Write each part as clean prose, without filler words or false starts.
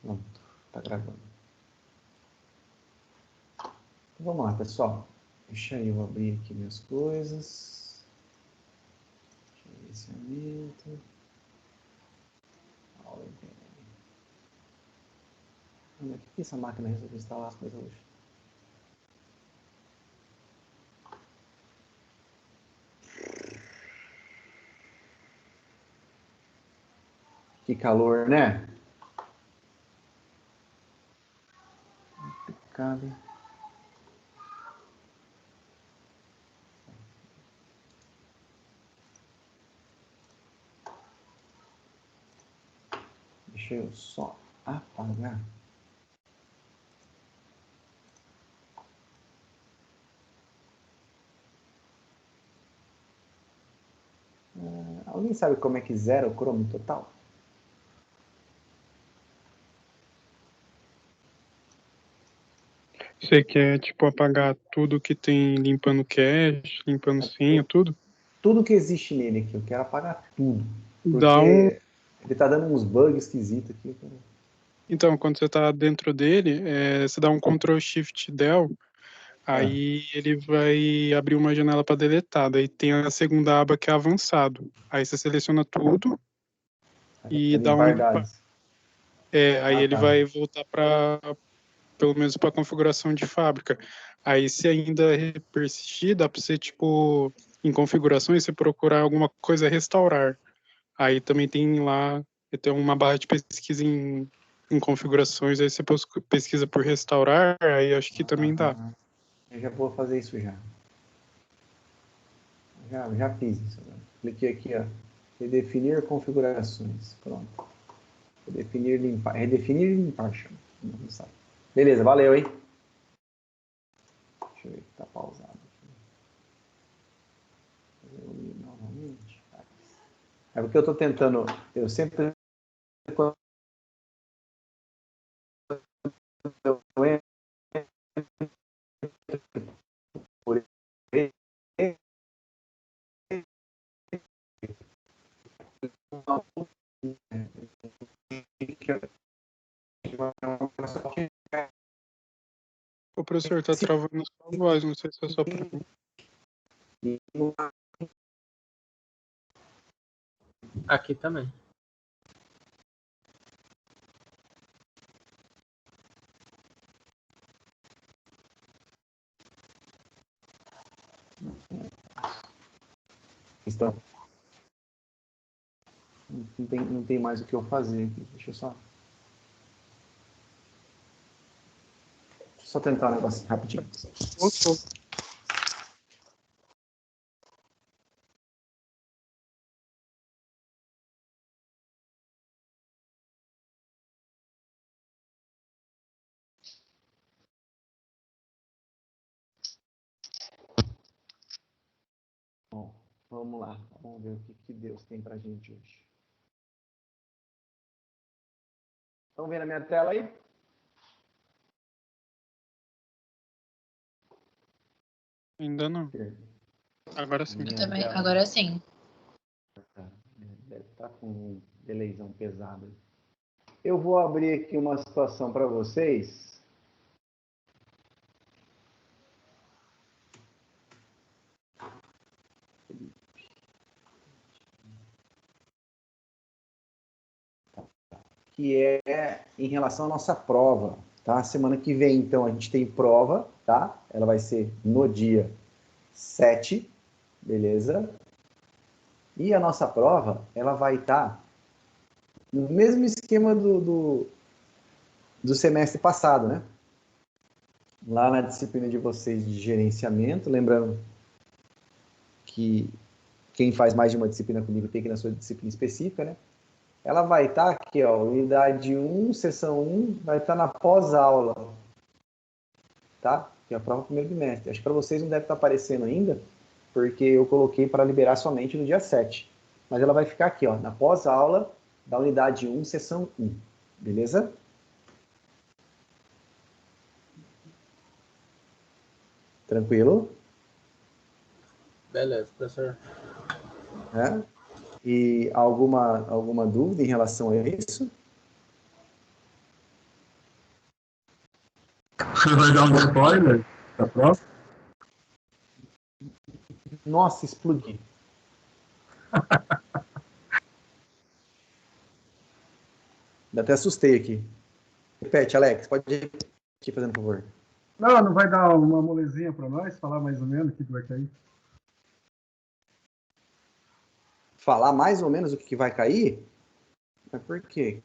Pronto, tá gravando. Então, vamos lá, pessoal. Deixa eu abrir aqui minhas coisas. Gerenciamento. Por que essa máquina resolveu instalar as coisas hoje? Que calor, né? Cabe. Deixa eu só apagar. Alguém sabe como é que zera o Chrome total? Você quer, tipo, apagar tudo que tem limpando cache, limpando senha, tudo? Tudo que existe nele aqui, eu quero apagar tudo. Dá um... Porque ele tá dando uns bugs esquisitos aqui. Então, quando você tá dentro dele, você dá um Ctrl Shift Del, aí ele vai abrir uma janela para deletar. Daí tem a segunda aba que é avançado. Aí você seleciona tudo e dá um limpar limpa. dados. Aí ele Tá. vai voltar para, pelo menos para configuração de fábrica. Aí se ainda persistir, dá para você, tipo, em configurações, você procurar alguma coisa restaurar. Aí também tem lá, tem uma barra de pesquisa em configurações, aí você pesquisa por restaurar, aí acho que também dá. Eu já vou fazer isso já. Já fiz isso. Cliquei aqui, ó. Redefinir configurações. Pronto. Redefinir e limpar. Redefinir e limpar, chama. Beleza, valeu, hein? Deixa eu ver que tá pausado aqui. Eu li novamente. É porque eu tô tentando. Eu sempre. Eu entro por O professor tá travando sua voz, não sei se é só pra mim. Aqui também. Então, não tem mais o que eu fazer aqui. Deixa eu só tentar um negócio rapidinho. Voltou. Bom, vamos lá. Vamos ver o que Deus tem pra gente hoje. Estão vendo a minha tela aí? Ainda não. Agora sim. Também, agora sim. Deve estar com um delayzão pesado. Eu vou abrir aqui uma situação para vocês. Que é em relação à nossa prova, tá? Semana que vem, então, a gente tem prova, tá? Ela vai ser no dia 7, beleza? E a nossa prova, ela vai estar no mesmo esquema do semestre passado, né? Lá na disciplina de vocês de gerenciamento, lembrando que quem faz mais de uma disciplina comigo tem que ir na sua disciplina específica, né? Ela vai estar aqui, ó, unidade 1, sessão 1, vai estar na pós-aula, tá? Que é a prova do primeiro bimestre. Acho que para vocês não deve estar aparecendo ainda, porque eu coloquei para liberar somente no dia 7. Mas ela vai ficar aqui, ó, na pós-aula da unidade 1, sessão 1. Beleza? Tranquilo? Beleza, professor. É? E alguma dúvida em relação a isso? Vai dar um spoiler da próxima? Nossa, explodi. Até assustei aqui. Repete, Alex, pode ir aqui fazendo favor. Não vai dar uma molezinha para nós, falar mais ou menos o que vai cair? Falar mais ou menos o que vai cair? Mas por quê?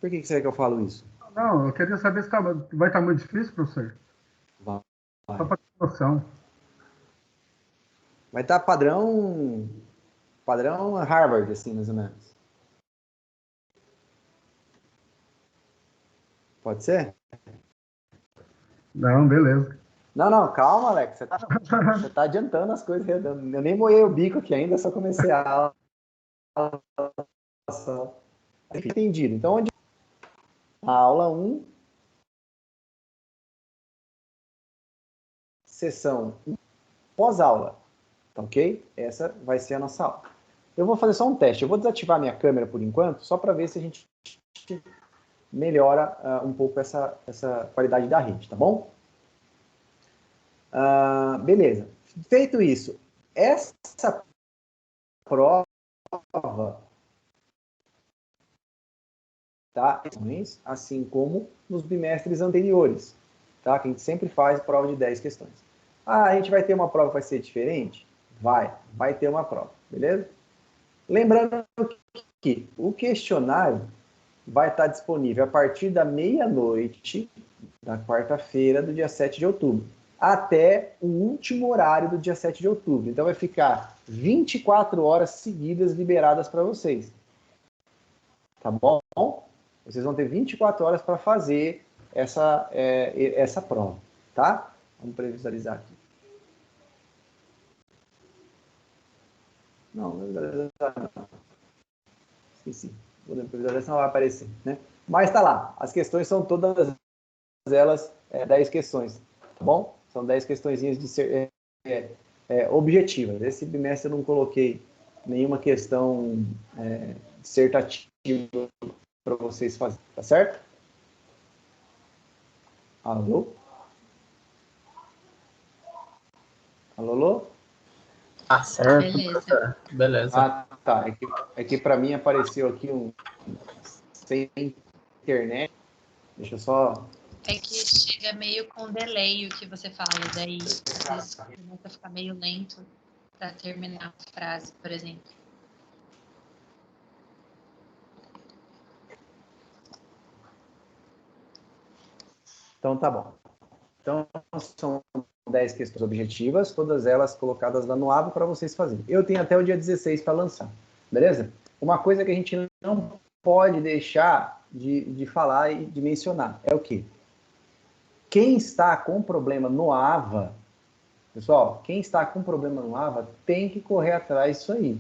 Por que você quer que eu falo isso? Não, eu queria saber se vai estar muito difícil, professor. Vai. Só para ter noção. Vai estar padrão Harvard, assim, mais ou menos. Pode ser? Não, beleza. Não, calma, Alex. Você tá adiantando as coisas. Eu nem moei o bico aqui ainda, só comecei a aula. Entendido. Então, onde a aula 1, sessão pós-aula, tá ok? Essa vai ser a nossa aula. Eu vou fazer só um teste. Eu vou desativar minha câmera por enquanto, só para ver se a gente melhora um pouco essa qualidade da rede, tá bom? Beleza. Feito isso, essa prova, tá? Assim como nos bimestres anteriores, tá? Que a gente sempre faz prova de 10 questões. A gente vai ter uma prova que vai ser diferente? Vai ter uma prova, beleza? Lembrando que o questionário vai estar disponível a partir da meia-noite da quarta-feira do dia 7 de outubro, até o último horário do dia 7 de outubro. Então vai ficar 24 horas seguidas liberadas para vocês. Tá bom? Vocês vão ter 24 horas para fazer essa prova, tá? Vamos previsualizar aqui. Não visualizar não. Esqueci. Vou previsualizar, senão vai aparecer, né? Mas tá lá. As questões são todas elas 10 questões, tá bom? São 10 questõezinhas de ser objetivas. Esse bimestre eu não coloquei nenhuma questão dissertativa para vocês fazerem, tá certo? Alô? Alô? Tá certo. Beleza. Beleza. Tá. É que para mim apareceu aqui sem internet. Deixa eu só... É que chega meio com delay o que você fala, daí às vezes começa a ficar meio lento para terminar a frase, por exemplo. Então tá bom. Então são 10 questões objetivas, todas elas colocadas lá no AVO para vocês fazerem. Eu tenho até o dia 16 para lançar, beleza? Uma coisa que a gente não pode deixar de falar e de mencionar é o quê? Quem está com problema no AVA, pessoal, quem está com problema no AVA tem que correr atrás disso aí,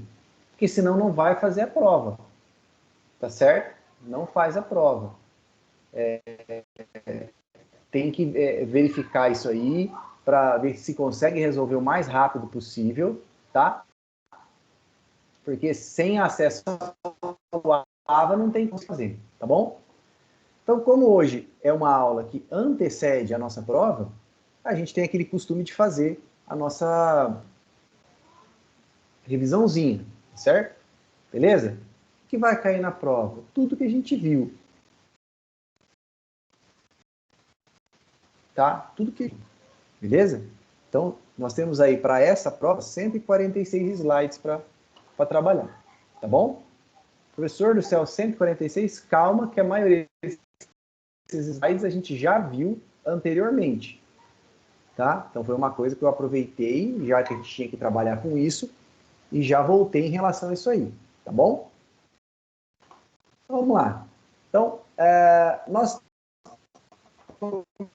porque senão não vai fazer a prova, tá certo? Não faz a prova. Tem que verificar isso aí para ver se consegue resolver o mais rápido possível, tá? Porque sem acesso ao AVA não tem como fazer, tá bom? Então, como hoje é uma aula que antecede a nossa prova, a gente tem aquele costume de fazer a nossa revisãozinha, certo? Beleza? O que vai cair na prova? Tudo que a gente viu. Tá? Tudo que... Beleza? Então, nós temos aí para essa prova 146 slides para trabalhar. Tá bom? Professor do céu, 146, calma, que a maioria desses slides a gente já viu anteriormente. Tá? Então, foi uma coisa que eu aproveitei, já que a gente tinha que trabalhar com isso, e já voltei em relação a isso aí. Tá bom? Então, vamos lá. Então, nós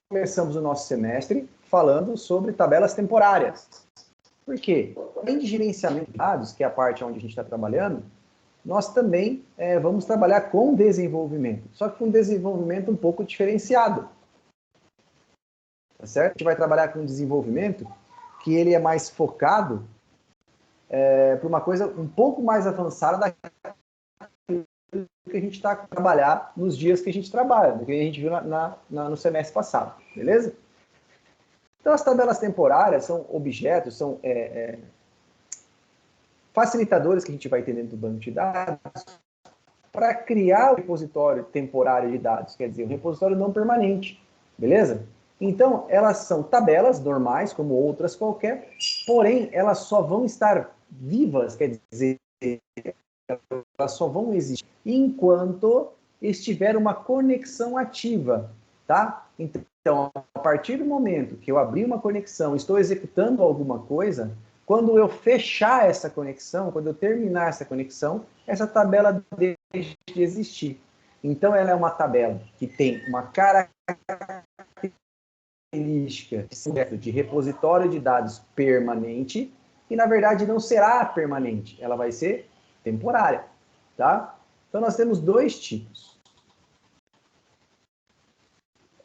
começamos o nosso semestre falando sobre tabelas temporárias. Por quê? Além de gerenciamento de dados, que é a parte onde a gente está trabalhando, nós também vamos trabalhar com desenvolvimento, só que com desenvolvimento um pouco diferenciado. Tá certo? A gente vai trabalhar com desenvolvimento que ele é mais focado para uma coisa um pouco mais avançada que a gente está a trabalhar nos dias que a gente trabalha, do que a gente viu no semestre passado, beleza? Então, as tabelas temporárias são objetos, são facilitadores que a gente vai ter dentro do banco de dados para criar o repositório temporário de dados, quer dizer, um repositório não permanente, beleza? Então, elas são tabelas normais, como outras qualquer, porém, elas só vão estar vivas, quer dizer, elas só vão existir enquanto estiver uma conexão ativa, tá? Então, a partir do momento que eu abrir uma conexão, estou executando alguma coisa, quando eu fechar essa conexão, quando eu terminar essa conexão, essa tabela deixa de existir. Então, ela é uma tabela que tem uma característica de repositório de dados permanente e, na verdade, não será permanente. Ela vai ser temporária, tá? Então, nós temos dois tipos.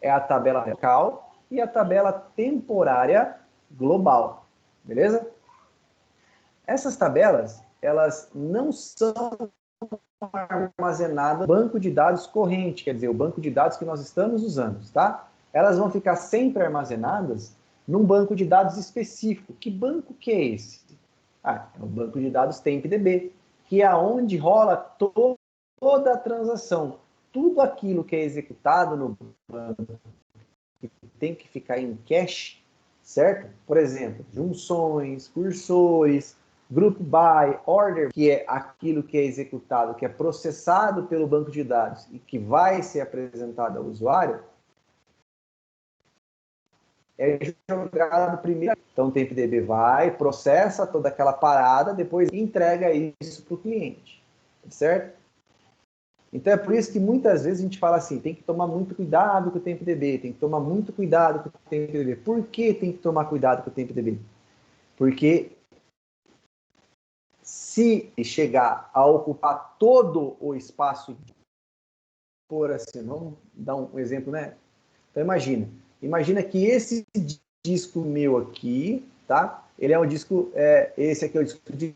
É a tabela local e a tabela temporária global, beleza? Essas tabelas, elas não são armazenadas no banco de dados corrente, quer dizer, o banco de dados que nós estamos usando, tá? Elas vão ficar sempre armazenadas num banco de dados específico. Que banco que é esse? É o banco de dados TempDB, que é onde rola toda a transação. Tudo aquilo que é executado no banco que tem que ficar em cache, certo? Por exemplo, junções, cursores, group by, order, que é aquilo que é executado, que é processado pelo banco de dados e que vai ser apresentado ao usuário, é jogado primeiro. Então, o TempDB vai, processa toda aquela parada, depois entrega isso para o cliente, certo? Então, é por isso que muitas vezes a gente fala assim, tem que tomar muito cuidado com o TempDB, tem que tomar muito cuidado com o TempDB. Por que tem que tomar cuidado com o TempDB? Porque se chegar a ocupar todo o espaço, por assim, vamos dar um exemplo, né? Então, imagina que esse disco meu aqui, tá? Ele é um disco, esse aqui é o disco de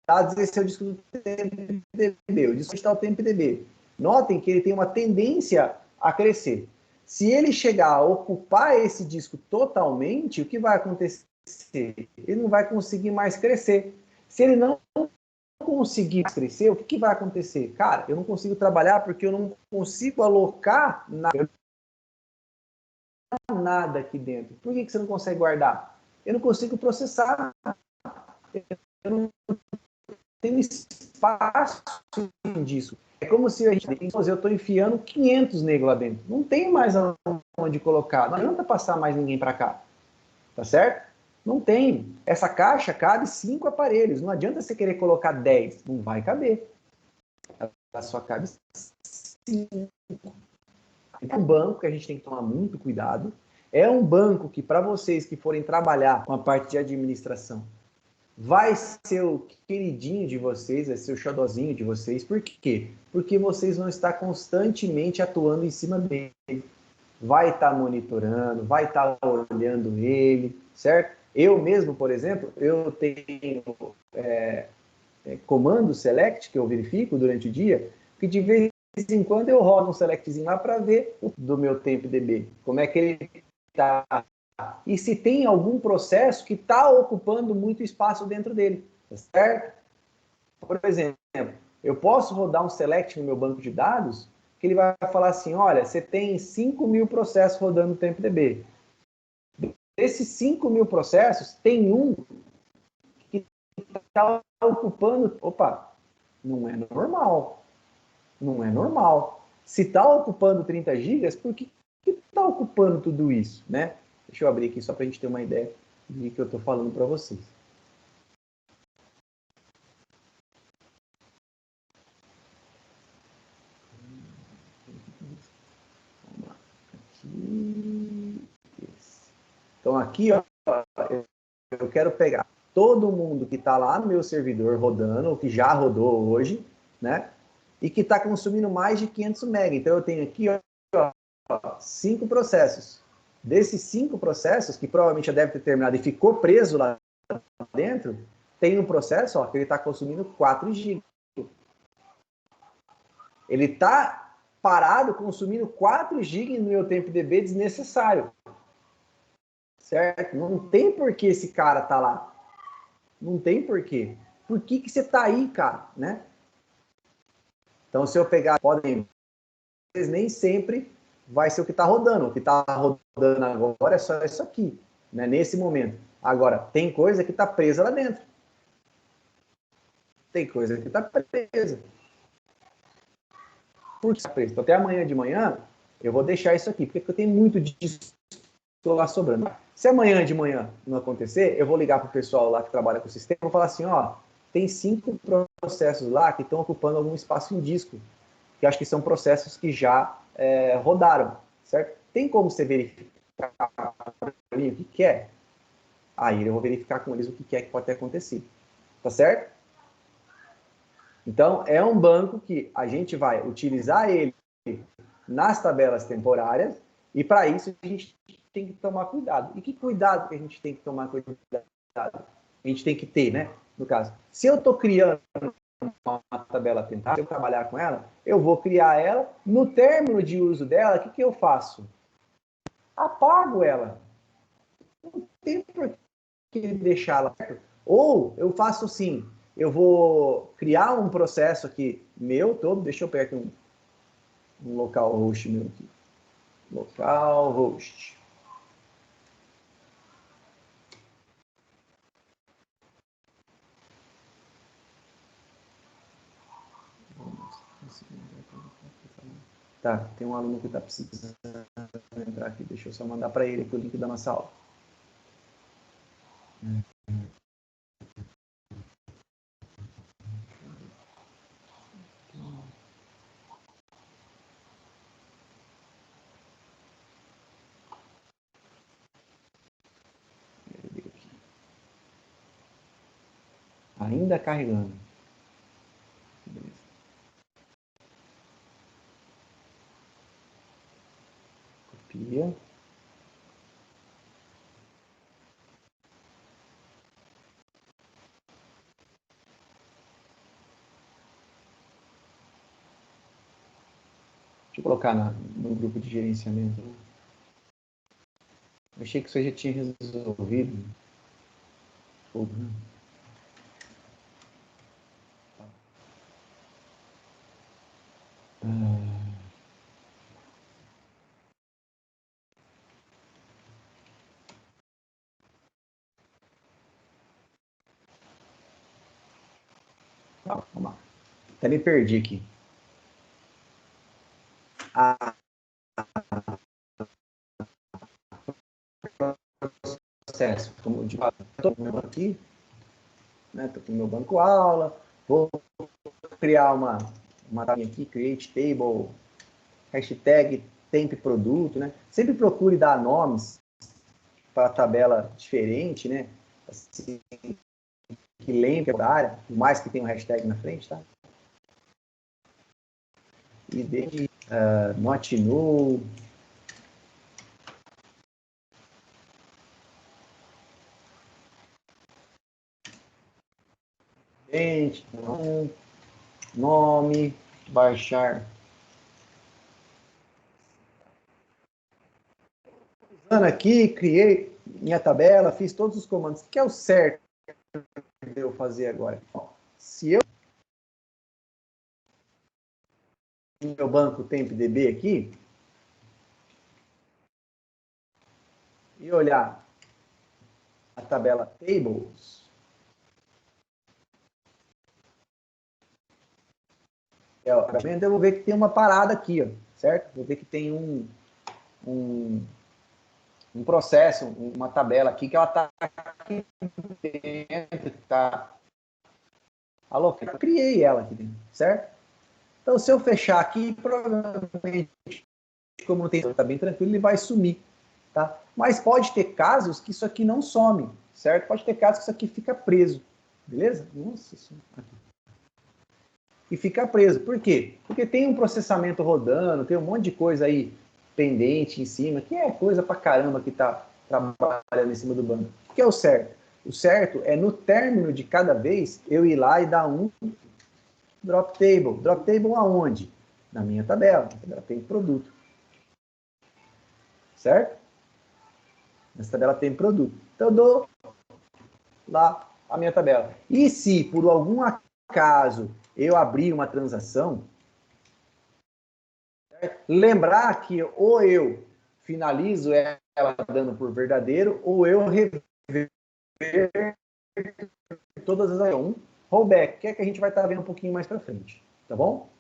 dados, esse é o disco do TempDB, o disco está o TempDB. Notem que ele tem uma tendência a crescer. Se ele chegar a ocupar esse disco totalmente, o que vai acontecer? Ele não vai conseguir mais crescer. Se ele não conseguir crescer, o que vai acontecer? Cara, eu não consigo trabalhar porque eu não consigo alocar nada aqui dentro. Por que você não consegue guardar? Eu não consigo processar. Eu não tenho espaço disso. É como se a gente, eu estou enfiando 500 negros lá dentro. Não tem mais onde colocar. Não adianta passar mais ninguém para cá. Tá certo? Não tem. Essa caixa cabe 5 aparelhos. Não adianta você querer colocar 10. Não vai caber. Ela só cabe 5. É um banco que a gente tem que tomar muito cuidado. É um banco que, para vocês que forem trabalhar com a parte de administração, vai ser o queridinho de vocês, vai ser o xodozinho de vocês. Por quê? Porque vocês vão estar constantemente atuando em cima dele. Vai estar monitorando, vai estar olhando ele, certo? Eu mesmo, por exemplo, eu tenho comando select, que eu verifico durante o dia, que de vez em quando eu rodo um selectzinho lá para ver do meu TempDB, como é que ele está. E se tem algum processo que está ocupando muito espaço dentro dele, tá certo? Por exemplo, eu posso rodar um select no meu banco de dados, que ele vai falar assim, olha, você tem 5.000 processos rodando no TempDB. Desses 5.000 processos, tem um que está ocupando... Opa, não é normal. Não é normal. Se está ocupando 30 gigas, por que está ocupando tudo isso, né? Deixa eu abrir aqui só para a gente ter uma ideia do que eu estou falando para vocês. Vamos lá. Aqui. Então, aqui, ó, eu quero pegar todo mundo que está lá no meu servidor rodando, ou que já rodou hoje, né? E que está consumindo mais de 500 MB. Então, eu tenho aqui, ó, 5 processos. Desses 5 processos, que provavelmente já deve ter terminado e ficou preso lá dentro, tem um processo, ó, que ele está consumindo 4 GB. Ele está parado consumindo 4 GB no meu tempo DB desnecessário. Certo? Não tem por que esse cara tá lá. Não tem por quê. Por que você tá aí, cara? Né? Então, se eu pegar, podem, nem sempre vai ser o que está rodando. O que está rodando agora é só isso aqui, né? Nesse momento. Agora, tem coisa que está presa lá dentro. Tem coisa que está presa. Por que está presa? Então, até amanhã de manhã, eu vou deixar isso aqui, porque eu tenho muito disso lá sobrando. Se amanhã de manhã não acontecer, eu vou ligar para o pessoal lá que trabalha com o sistema e vou falar assim, ó, tem 5 processos lá que estão ocupando algum espaço em disco, que acho que são processos que já rodaram, certo? Tem como você verificar o que é? Aí eu vou verificar com eles o que é que pode ter acontecido, tá certo? Então, é um banco que a gente vai utilizar ele nas tabelas temporárias e para isso a gente tem que tomar cuidado. E que cuidado que a gente tem que tomar cuidado? A gente tem que ter, né? No caso, se eu estou criando uma tabela temporária, se eu trabalhar com ela, eu vou criar ela, no término de uso dela, o que eu faço? Apago ela. Não tem por que deixá-la. Ou eu faço assim, eu vou criar um processo aqui meu todo, deixa eu pegar aqui um localhost meu aqui. Localhost. Tá, tem um aluno que está precisando entrar aqui. Deixa eu só mandar para ele aqui o link da nossa aula. Ainda carregando. Beleza. Copia. Deixa eu colocar no grupo de gerenciamento. Eu achei que isso já tinha resolvido. Tá, vamos lá. Até me perdi aqui. Processo. Como de fato, estou aqui, né? Estou com o meu banco aula. Vou criar uma tabela aqui, create table, hashtag temp produto, né? Sempre procure dar nomes para a tabela diferente, né? Assim, que lembre da área, por mais que tenha um hashtag na frente, tá? E de not null. Nome, baixar. Usando aqui, criei minha tabela, fiz todos os comandos. O que é o certo de eu fazer agora? Se eu no meu banco TempDB aqui e olhar a tabela Tables, eu vou ver que tem uma parada aqui, ó, certo? Vou ver que tem um processo, uma tabela aqui que ela está aqui dentro, tá alocada. Eu criei ela aqui dentro, certo? Então, se eu fechar aqui, provavelmente, como não tem, está bem tranquilo, ele vai sumir, tá? Mas pode ter casos que isso aqui não some, certo? Pode ter casos que isso aqui fica preso, beleza? Nossa senhora. E fica preso. Por quê? Porque tem um processamento rodando, tem um monte de coisa aí pendente em cima, que é coisa pra caramba que tá trabalhando em cima do banco. O que é o certo? O certo é, no término de cada vez, eu ir lá e dar um drop table. Drop table aonde? Na minha tabela. A tabela tem produto. Certo? Nessa tabela tem produto. Então, eu dou lá a minha tabela. E se, por algum acaso, eu abrir uma transação, lembrar que ou eu finalizo ela dando por verdadeiro, ou eu rever todas as rollback, que é que a gente vai estar vendo um pouquinho mais para frente, tá bom?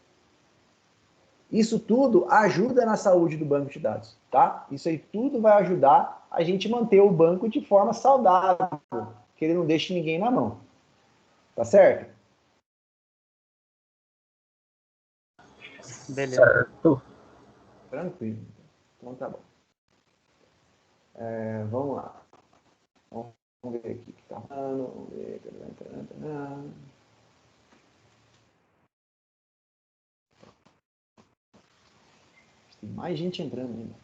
Isso tudo ajuda na saúde do banco de dados, tá? Isso aí tudo vai ajudar a gente manter o banco de forma saudável, que ele não deixe ninguém na mão. Tá certo? Beleza. Certo. Tranquilo. Então tá bom. Vamos lá. Vamos ver aqui o que tá falando. Vamos ver. Tem mais gente entrando ainda.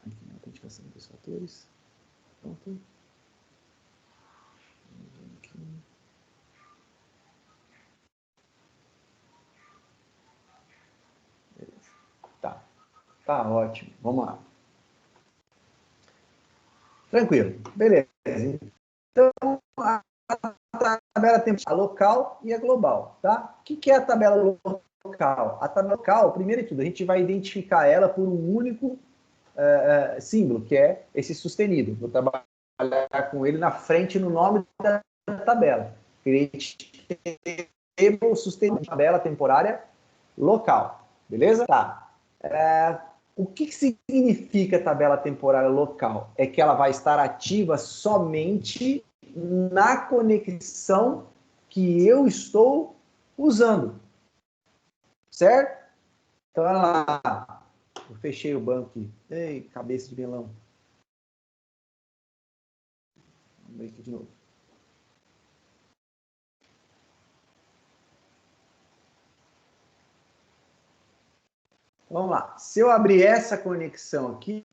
Aqui na autenticação dos fatores. Pronto. Aqui. Beleza. Tá ótimo. Vamos lá. Tranquilo. Beleza. Então, a tabela tem a local e a global, tá? O que é a tabela local? A tabela local, primeiro de tudo, a gente vai identificar ela por um único símbolo, que é esse sustenido. Vou trabalhar com ele na frente no nome da tabela. Create table sustenido, tabela temporária local. Beleza? Tá. O que significa tabela temporária local? É que ela vai estar ativa somente na conexão que eu estou usando. Certo? Então, olha lá. Eu fechei o banco aqui. Ei, cabeça de melão. Vamos ver aqui de novo. Vamos lá. Se eu abrir essa conexão aqui,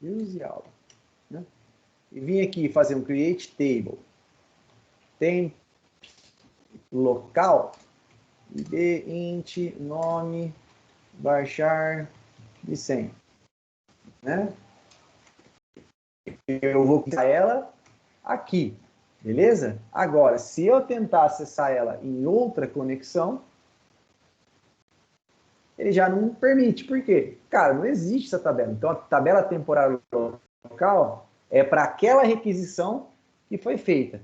use aula, né? E vim aqui fazer um create table. Tem local, id, int, nome, baixar de 100, né? Eu vou clicar ela aqui, beleza? Agora, se eu tentar acessar ela em outra conexão, ele já não permite. Por quê? Cara, não existe essa tabela. Então, a tabela temporária local é para aquela requisição que foi feita.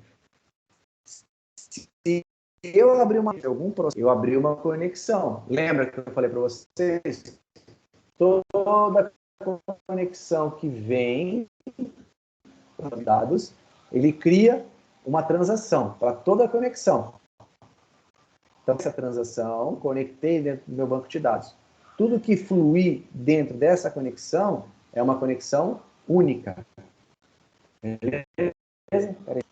Se eu abrir eu abri uma conexão. Lembra que eu falei para vocês? Toda conexão que vem com dados, ele cria uma transação para toda a conexão. Então, essa transação, conectei dentro do meu banco de dados. Tudo que fluir dentro dessa conexão é uma conexão única. Beleza? Peraí.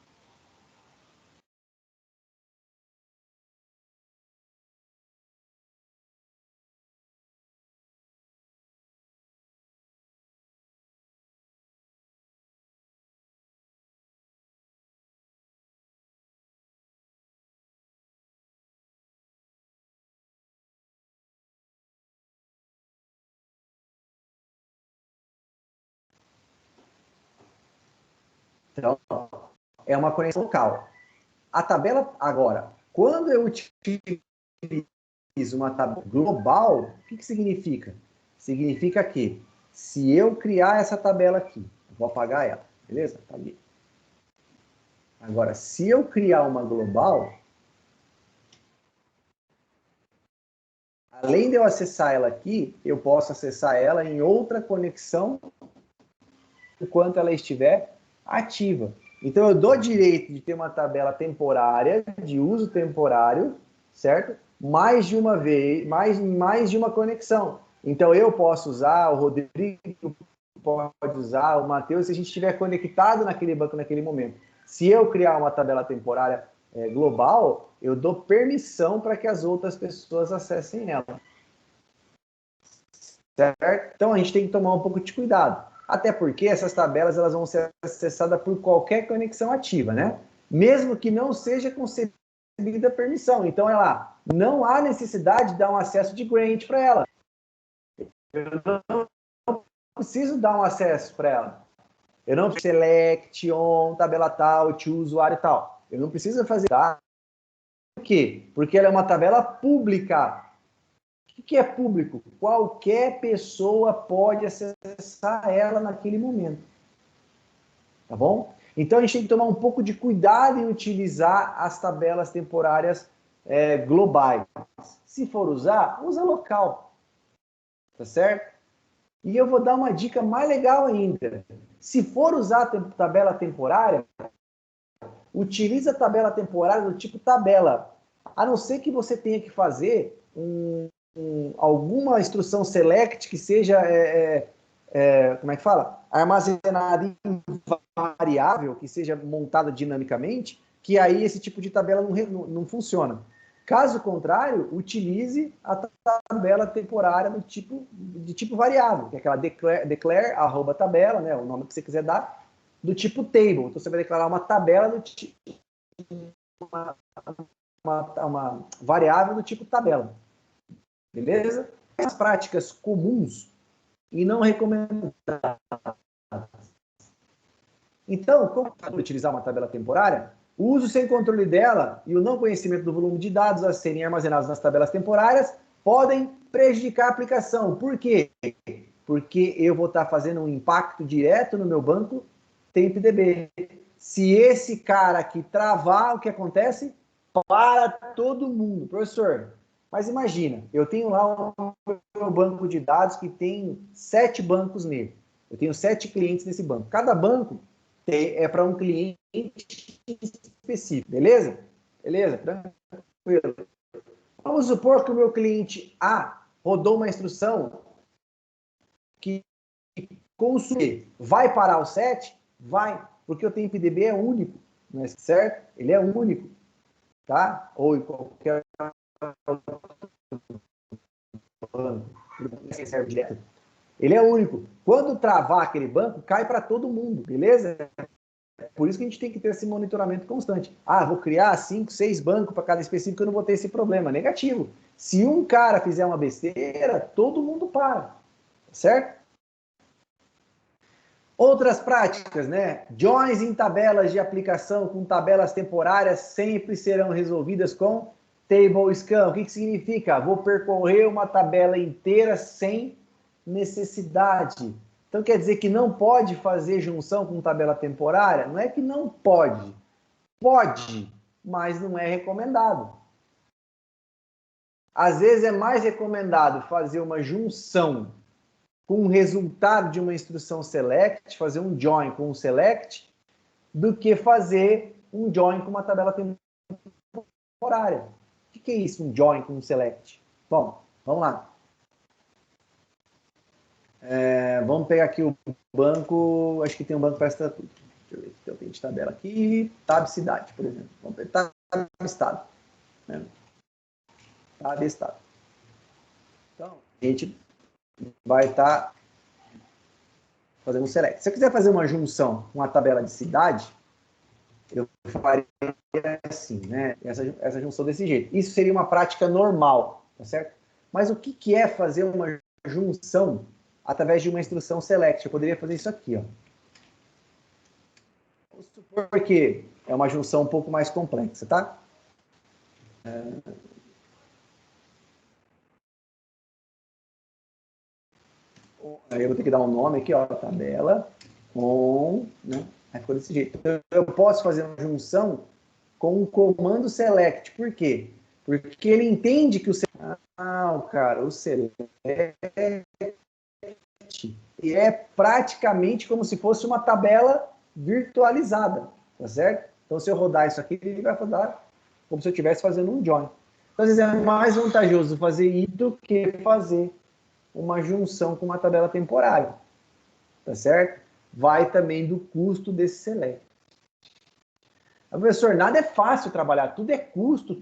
Então, é uma conexão local. A tabela, agora, quando eu utilizo uma tabela global, o que significa? Significa que, se eu criar essa tabela aqui, eu vou apagar ela, beleza? Tá ali. Agora, se eu criar uma global, além de eu acessar ela aqui, eu posso acessar ela em outra conexão enquanto ela estiver ativa. Então, eu dou direito de ter uma tabela temporária, de uso temporário, certo? Mais de uma vez, mais de uma conexão. Então, eu posso usar, o Rodrigo pode usar, o Matheus, se a gente estiver conectado naquele banco naquele momento. Se eu criar uma tabela temporária global, eu dou permissão para que as outras pessoas acessem ela. Certo? Então, a gente tem que tomar um pouco de cuidado. Até porque essas tabelas elas vão ser acessadas por qualquer conexão ativa, né? Mesmo que não seja com recebida a permissão. Então, não há necessidade de dar um acesso de grant para ela. Eu não preciso dar um acesso para ela. Eu não preciso select, on, tabela tal, to usuário e tal. Eu não preciso fazer, tá? Por quê? Porque ela é uma tabela pública. O que é público? Qualquer pessoa pode acessar ela naquele momento. Tá bom? Então, a gente tem que tomar um pouco de cuidado em utilizar as tabelas temporárias globais. Se for usar, usa local. Tá certo? E eu vou dar uma dica mais legal ainda. Se for usar a tabela temporária, utilize a tabela temporária do tipo tabela. A não ser que você tenha que fazer alguma instrução select que seja, como é que fala? Armazenada em variável, que seja montada dinamicamente, que aí esse tipo de tabela não funciona. Caso contrário, utilize a tabela temporária de tipo variável, que é aquela declare @tabela, né, o nome que você quiser dar, do tipo table. Então você vai declarar uma tabela do tipo uma variável do tipo tabela. Beleza? As práticas comuns e não recomendadas. Então, como utilizar uma tabela temporária? O uso sem controle dela e o não conhecimento do volume de dados a serem armazenados nas tabelas temporárias podem prejudicar a aplicação. Por quê? Porque eu vou estar fazendo um impacto direto no meu banco TempDB. Se esse cara aqui travar, o que acontece? Para todo mundo. Professor, mas imagina, eu tenho lá o meu banco de dados que tem 7 bancos nele. Eu tenho 7 clientes nesse banco. Cada banco é para um cliente específico, beleza? Beleza, tranquilo. Vamos supor que o meu cliente A rodou uma instrução que consumir. Vai parar o 7? Vai, porque o TempDB é único, não é certo? Ele é único, tá? Ou em qualquer banco, ele serve direto. Ele é único. Quando travar aquele banco, cai para todo mundo, beleza? Por isso que a gente tem que ter esse monitoramento constante. Vou criar 5, 6 bancos para cada específico, eu não vou ter esse problema. Negativo. Se um cara fizer uma besteira, todo mundo para. Certo? Outras práticas, né? Joins em tabelas de aplicação com tabelas temporárias sempre serão resolvidas com table scan. O que significa? Vou percorrer uma tabela inteira sem necessidade. Então, quer dizer que não pode fazer junção com tabela temporária? Não é que não pode. Pode, mas não é recomendado. Às vezes é mais recomendado fazer uma junção com o resultado de uma instrução select, fazer um join com um select, do que fazer um join com uma tabela temporária. O que é isso, um join com um select? Bom, vamos lá. Vamos pegar aqui o banco, acho que tem um banco para estatuto. Deixa eu ver se eu tenho de tabela aqui. Tab cidade, por exemplo. Vamos pegar tab estado. Né? Tab estado. Então, a gente vai estar fazendo um select. Se eu quiser fazer uma junção com a tabela de cidade, eu faria assim, né? Essa junção desse jeito. Isso seria uma prática normal, tá certo? Mas o que é fazer uma junção através de uma instrução select? Eu poderia fazer isso aqui, ó. Vamos supor que é uma junção um pouco mais complexa, tá? Aí eu vou ter que dar um nome aqui, ó, tabela com, né? Aí ficou desse jeito. Então, eu posso fazer uma junção com o comando select. Por quê? Porque ele entende que o select é praticamente como se fosse uma tabela virtualizada, tá certo? Então, se eu rodar isso aqui, ele vai rodar como se eu estivesse fazendo um join. Então, às vezes é mais vantajoso fazer isso do que fazer uma junção com uma tabela temporária, tá certo? Vai também do custo desse select. Professor, nada é fácil trabalhar, tudo é custo,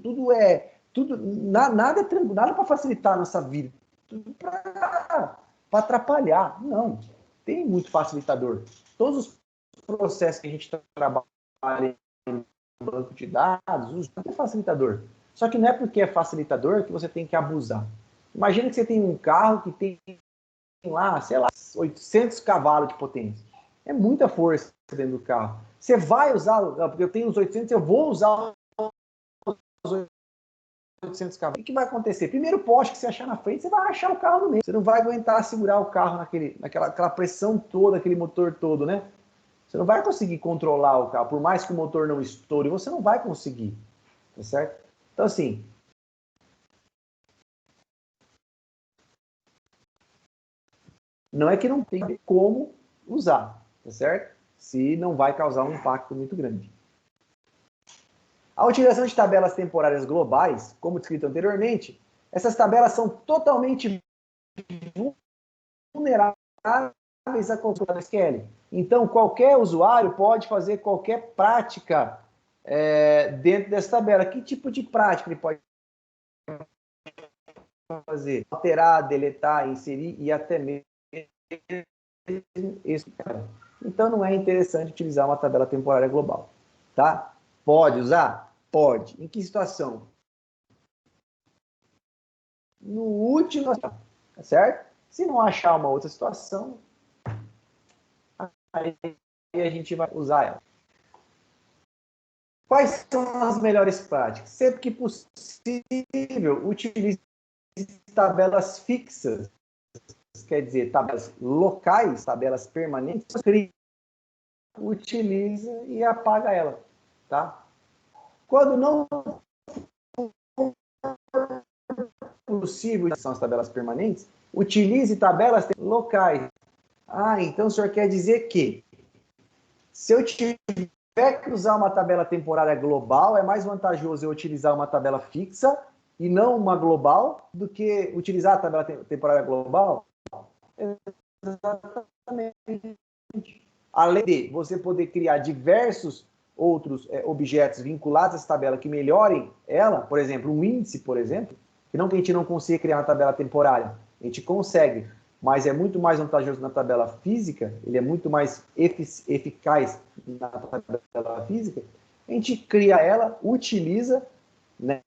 nada é tranquilo, nada para facilitar a nossa vida, tudo para atrapalhar. Não, tem muito facilitador. Todos os processos que a gente trabalha em banco de dados, usa é facilitador. Só que não é porque é facilitador que você tem que abusar. Imagina que você tem um carro que tem lá, sei lá, 800 cavalos de potência. É muita força dentro do carro. Você vai usar, porque eu tenho os 800, eu vou usar os 800 cavalos. O que vai acontecer? Primeiro poste que você achar na frente, você vai achar o carro no meio. Você não vai aguentar segurar o carro naquela pressão toda, aquele motor todo, né? Você não vai conseguir controlar o carro. Por mais que o motor não estoure, você não vai conseguir. Tá certo? Então, assim, não é que não tem como usar, tá certo? Se não vai causar um impacto muito grande. A utilização de tabelas temporárias globais, como descrito anteriormente, essas tabelas são totalmente vulneráveis a consulta SQL. Então, qualquer usuário pode fazer qualquer prática dentro dessa tabela. Que tipo de prática ele pode fazer? Alterar, deletar, inserir e até mesmo isso. Então, não é interessante utilizar uma tabela temporária global. Tá? Pode usar? Pode. Em que situação? No último, tá certo? Se não achar uma outra situação, aí a gente vai usar ela. Quais são as melhores práticas? Sempre que possível, utilize tabelas fixas, quer dizer, tabelas locais, tabelas permanentes, utiliza e apaga ela, tá? Quando não possível, são as tabelas permanentes, utilize tabelas locais. Ah, então o senhor quer dizer que se eu tiver que usar uma tabela temporária global, é mais vantajoso eu utilizar uma tabela fixa e não uma global do que utilizar a tabela temporária global? Exatamente. Além de você poder criar diversos outros objetos vinculados a essa tabela que melhorem ela, por exemplo, um índice, por exemplo, que não que a gente não consiga criar uma tabela temporária, a gente consegue, mas é muito mais vantajoso na tabela física, ele é muito mais eficaz na tabela física, a gente cria ela, utiliza, né,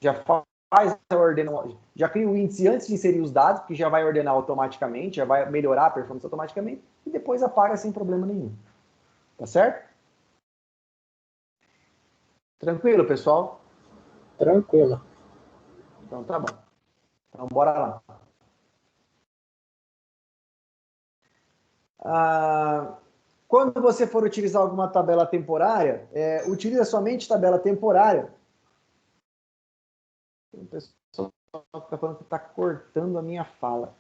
já faz a ordenação, já cria o índice antes de inserir os dados, que já vai ordenar automaticamente, já vai melhorar a performance automaticamente, e depois apaga sem problema nenhum. Tá certo? Tranquilo, pessoal? Tranquilo. Então tá bom. Então bora lá. Quando você for utilizar alguma tabela temporária, utiliza somente tabela temporária. O pessoal está falando que está cortando a minha fala.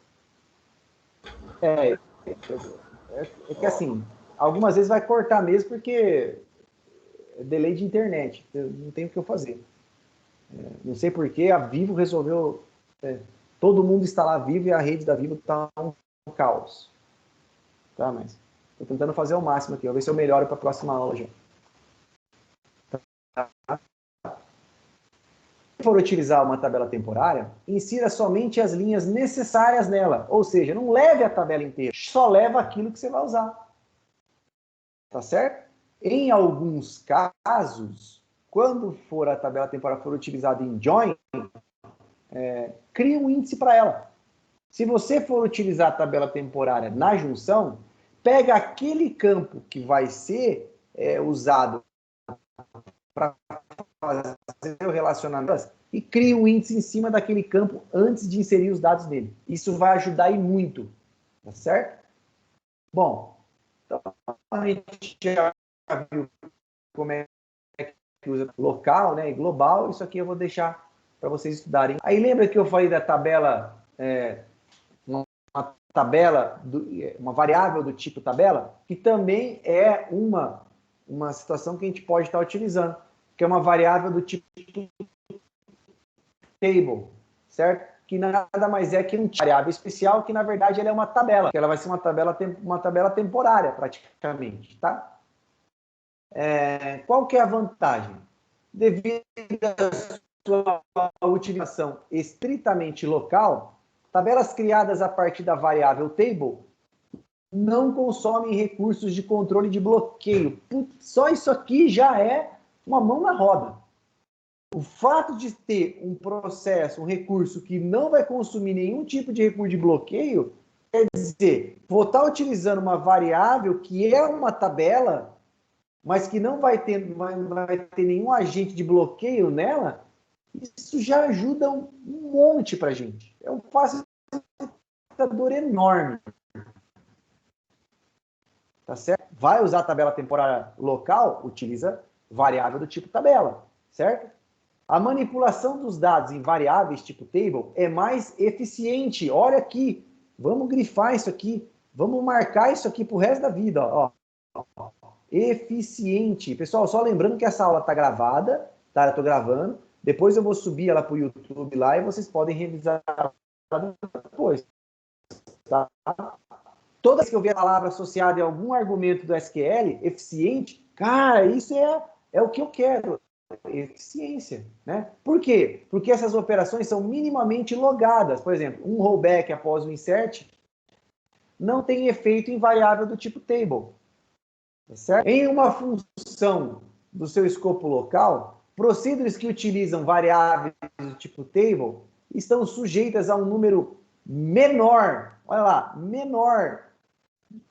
É que assim, algumas vezes vai cortar mesmo porque é delay de internet. Não tem o que eu fazer. Não sei porquê, a Vivo resolveu... todo mundo está lá Vivo e a rede da Vivo está um caos. Tá, mas estou tentando fazer o máximo aqui. Vou ver se eu melhoro para a próxima aula já. Tá? Se for utilizar uma tabela temporária, insira somente as linhas necessárias nela. Ou seja, não leve a tabela inteira. Só leva aquilo que você vai usar. Tá certo? Em alguns casos, quando for a tabela temporária for utilizada em join, cria um índice para ela. Se você for utilizar a tabela temporária na junção, pega aquele campo que vai ser usado para fazer o relacionamento e cria um índice em cima daquele campo antes de inserir os dados nele. Isso vai ajudar e muito. Tá certo? Bom, então a gente já viu como é que usa local, né, e global. Isso aqui eu vou deixar para vocês estudarem. Aí lembra que eu falei da tabela... uma tabela, uma variável do tipo tabela, que também é uma situação que a gente pode estar utilizando, que é uma variável do tipo table, certo? Que nada mais é que uma variável especial, que na verdade ela é uma tabela, que ela vai ser uma tabela temporária praticamente, tá? Qual que é a vantagem? Devido à sua utilização estritamente local, tabelas criadas a partir da variável table não consomem recursos de controle de bloqueio. Só isso aqui já é uma mão na roda. O fato de ter um processo, um recurso que não vai consumir nenhum tipo de recurso de bloqueio, quer dizer, vou estar utilizando uma variável que é uma tabela, mas que não vai ter nenhum agente de bloqueio nela, isso já ajuda um monte para a gente. É um facilitador enorme. Tá certo? Vai usar a tabela temporária local? Utiliza variável do tipo tabela, certo? A manipulação dos dados em variáveis tipo table é mais eficiente. Olha aqui, vamos grifar isso aqui, vamos marcar isso aqui para o resto da vida. Ó. Eficiente. Pessoal, só lembrando que essa aula está gravada, tá? Eu estou gravando. Depois eu vou subir ela para o YouTube lá e vocês podem revisar depois. Tá? Toda vez que eu ver a palavra associada em algum argumento do SQL, eficiente, cara, isso é o que eu quero. Eficiência, né? Por quê? Porque essas operações são minimamente logadas. Por exemplo, um rollback após o insert não tem efeito em variável do tipo table. Tá certo? Em uma função do seu escopo local, procedures que utilizam variáveis do tipo table estão sujeitas a um número menor, olha lá, menor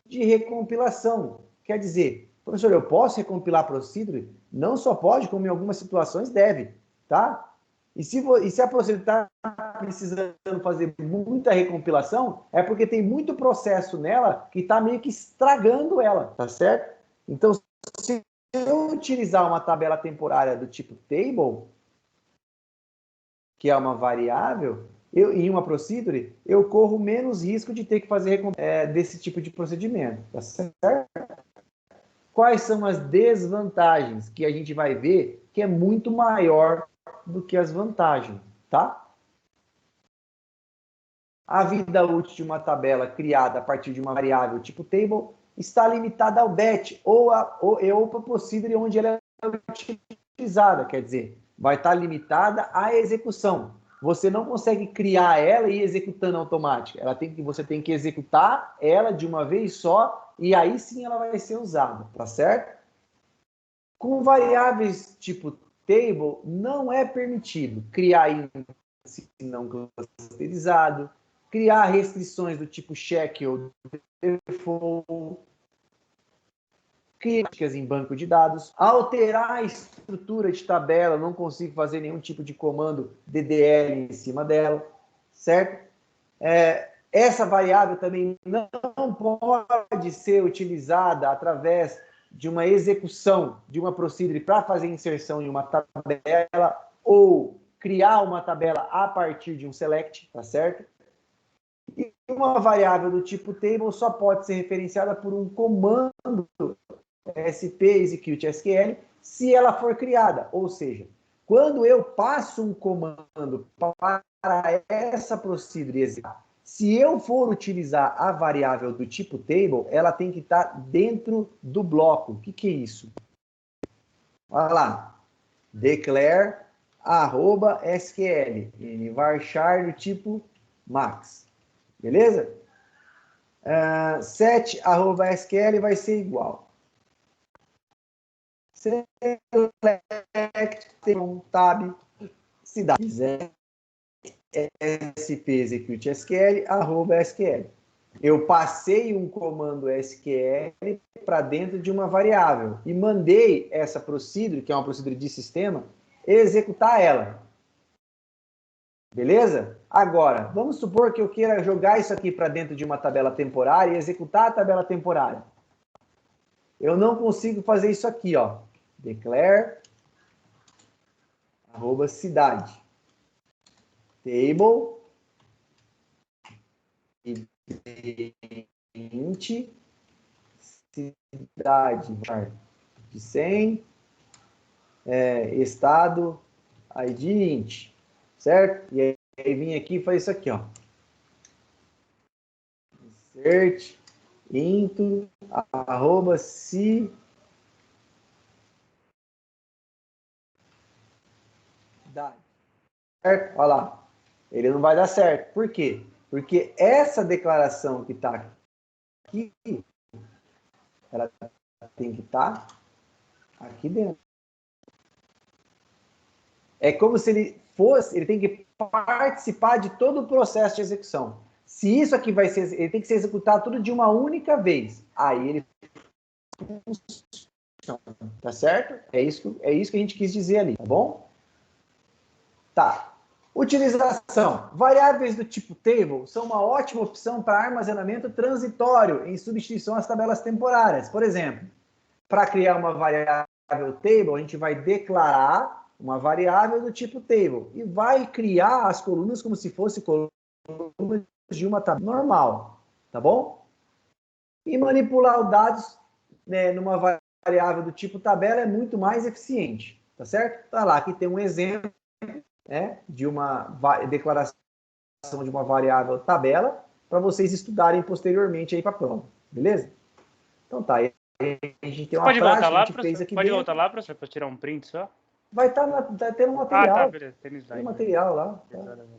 de recompilação. Quer dizer, professor, eu posso recompilar procedure? Não só pode, como em algumas situações deve, tá? E se a procedure está precisando fazer muita recompilação, é porque tem muito processo nela que está meio que estragando ela, tá certo? Então, se eu utilizar uma tabela temporária do tipo table, que é uma variável, em uma procedure, eu corro menos risco de ter que fazer desse tipo de procedimento, tá certo? Quais são as desvantagens que a gente vai ver que é muito maior do que as vantagens, tá? A vida útil de uma tabela criada a partir de uma variável tipo table está limitada ao DET ou para a procedure onde ela é utilizada, quer dizer, vai estar limitada à execução. Você não consegue criar ela e ir executando automática. Você tem que executar ela de uma vez só e aí sim ela vai ser usada, tá certo? Com variáveis tipo table, não é permitido criar índice não clusterizado, criar restrições do tipo check ou default, críticas em banco de dados, alterar a estrutura de tabela, não consigo fazer nenhum tipo de comando DDL em cima dela, certo? Essa variável também não pode ser utilizada através de uma execução de uma procedure para fazer inserção em uma tabela ou criar uma tabela a partir de um select, tá certo? E uma variável do tipo table só pode ser referenciada por um comando SP execute SQL se ela for criada, ou seja, quando eu passo um comando para essa procedure executar, se eu for utilizar a variável do tipo table, ela tem que estar dentro do bloco. O que é isso? Olha lá, declare @SQL, varchar do tipo max, beleza? Set @SQL vai ser igual. Select, tab, cidade, SP execute SQL, @SQL. Eu passei um comando SQL para dentro de uma variável e mandei essa procedure, que é uma procedure de sistema, executar ela. Beleza? Agora, vamos supor que eu queira jogar isso aqui para dentro de uma tabela temporária e executar a tabela temporária. Eu não consigo fazer isso aqui, ó. Declare @cidade. Table int cidade de 100 estado id int, certo? E aí vim aqui e faz isso aqui, ó. Insert into @cidade. Certo? Olha lá. Ele não vai dar certo. Por quê? Porque essa declaração que está aqui, ela tem que estar aqui dentro. É como se ele tem que participar de todo o processo de execução. Se isso aqui ele tem que ser executado tudo de uma única vez. Aí ele funciona, tá certo? É isso que a gente quis dizer ali, tá bom? Tá. Utilização. Variáveis do tipo table são uma ótima opção para armazenamento transitório em substituição às tabelas temporárias. Por exemplo, para criar uma variável table, a gente vai declarar uma variável do tipo table e vai criar as colunas como se fosse colunas de uma tabela normal, tá bom? E manipular os dados, né, numa variável do tipo tabela é muito mais eficiente, tá certo? Tá lá, aqui tem um exemplo, né, de uma declaração de uma variável tabela para vocês estudarem posteriormente aí para a prova, beleza? Então tá, aí a gente tem uma pode prática voltar lá, que a gente fez aqui pode dentro. voltar lá, professor, para tirar um print só? Vai estar tá tendo um material. Ah, tá, beleza. Tem material lá. Tá?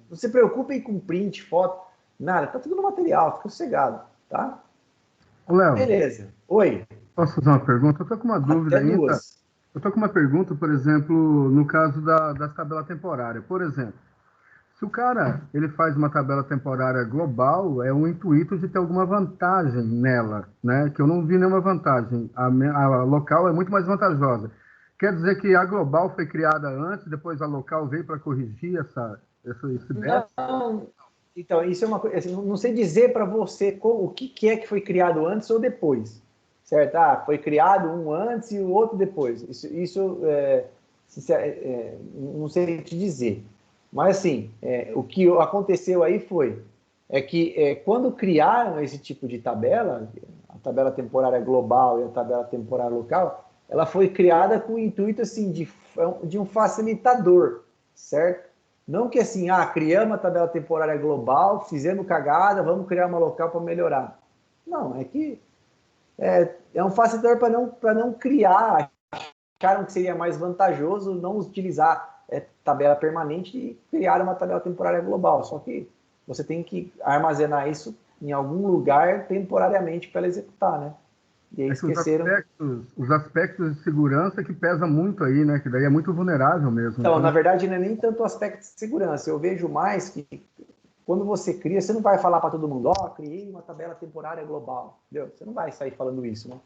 Não se preocupem com print, foto, nada. Tá tudo no material, fica sossegado, tá? Léo, beleza. Oi. Posso fazer uma pergunta? Eu tô com uma dúvida Até ainda. duas. Eu tô com uma pergunta, por exemplo, no caso das tabelas temporárias. Por exemplo, se o cara ele faz uma tabela temporária global, é um intuito de ter alguma vantagem nela, né? Que eu não vi nenhuma vantagem. A local é muito mais vantajosa. Quer dizer que a global foi criada antes, depois a local veio para corrigir esse déficit? Não. Então, isso é uma coisa. Assim, não sei dizer para você o que é que foi criado antes ou depois. Certo? Ah, foi criado um antes e o outro depois. Isso não sei te dizer. Mas, assim, o que aconteceu aí foi que quando criaram esse tipo de tabela, a tabela temporária global e a tabela temporária local, ela foi criada com o intuito assim, de um facilitador, certo? Não que assim, criamos a tabela temporária global, fizemos cagada, vamos criar uma local para melhorar. Não, é que é um facilitador para não criar. Acharam que seria mais vantajoso não utilizar tabela permanente e criar uma tabela temporária global. Só que você tem que armazenar isso em algum lugar temporariamente para ela executar, né? E aí esqueceram. Os aspectos de segurança que pesa muito aí, né? Que daí é muito vulnerável mesmo. Então, na verdade, não é nem tanto o aspecto de segurança. Eu vejo mais que quando você cria, você não vai falar para todo mundo, criei uma tabela temporária global. Entendeu? Você não vai sair falando isso, né?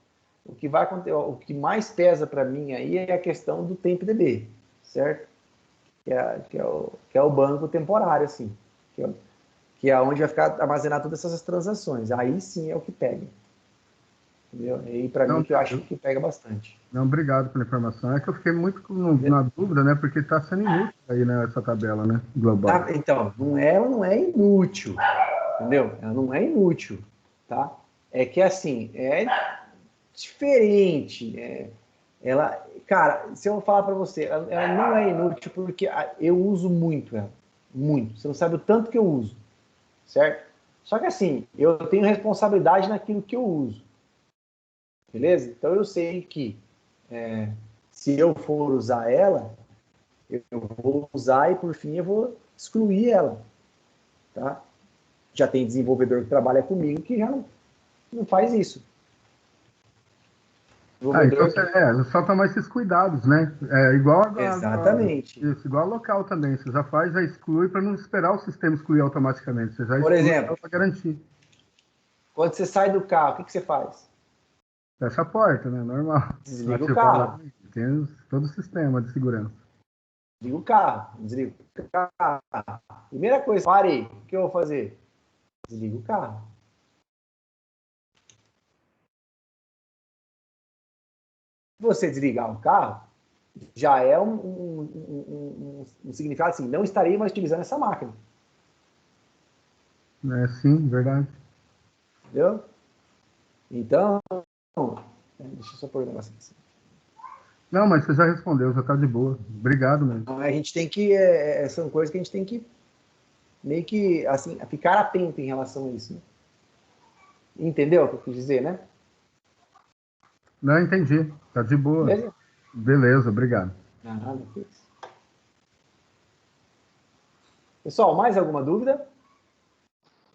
O que vai acontecer, o que mais pesa para mim aí é a questão do TempDB, certo? Que é o banco temporário, assim. Que é onde vai ficar armazenar todas essas transações. Aí sim é o que pega. Entendeu? E para mim que eu acho que pega bastante. Não, obrigado pela informação. É que eu fiquei muito na dúvida, né? Porque está sendo inútil aí, né, essa tabela, né? Global. Então, ela não é inútil. Entendeu? Ela não é inútil, tá? É que assim, é diferente. Ela, cara, se eu falar para você, ela não é inútil porque eu uso muito ela. Muito. Você não sabe o tanto que eu uso. Certo? Só que assim, eu tenho responsabilidade naquilo que eu uso. Beleza? Então eu sei que se eu for usar ela, eu vou usar e por fim eu vou excluir ela. Tá? Já tem desenvolvedor que trabalha comigo que já não faz isso. Então só tomar esses cuidados, né? Igual Exatamente. Igual a local também. Você já faz, já exclui para não esperar o sistema excluir automaticamente. Você já por exemplo, para garantir. Quando você sai do carro, o que você faz? Fecha a porta, né? Normal. Desliga o carro. Tem todo o sistema de segurança. Desliga o carro. Desliga o carro. Primeira coisa, parei. O que eu vou fazer? Desliga o carro. Se você desligar o carro, já é um significado assim, não estarei mais utilizando essa máquina. Sim, verdade. Entendeu? Então, deixa eu só pôr o negócio aqui. Não, mas você já respondeu, já está de boa. Obrigado mesmo. A gente tem que, são coisas que a gente tem que meio que, assim, ficar atento em relação a isso. Né? Entendeu o que eu quis dizer, né? Não, entendi. Tá de boa. Beleza, obrigado. Pessoal, mais alguma dúvida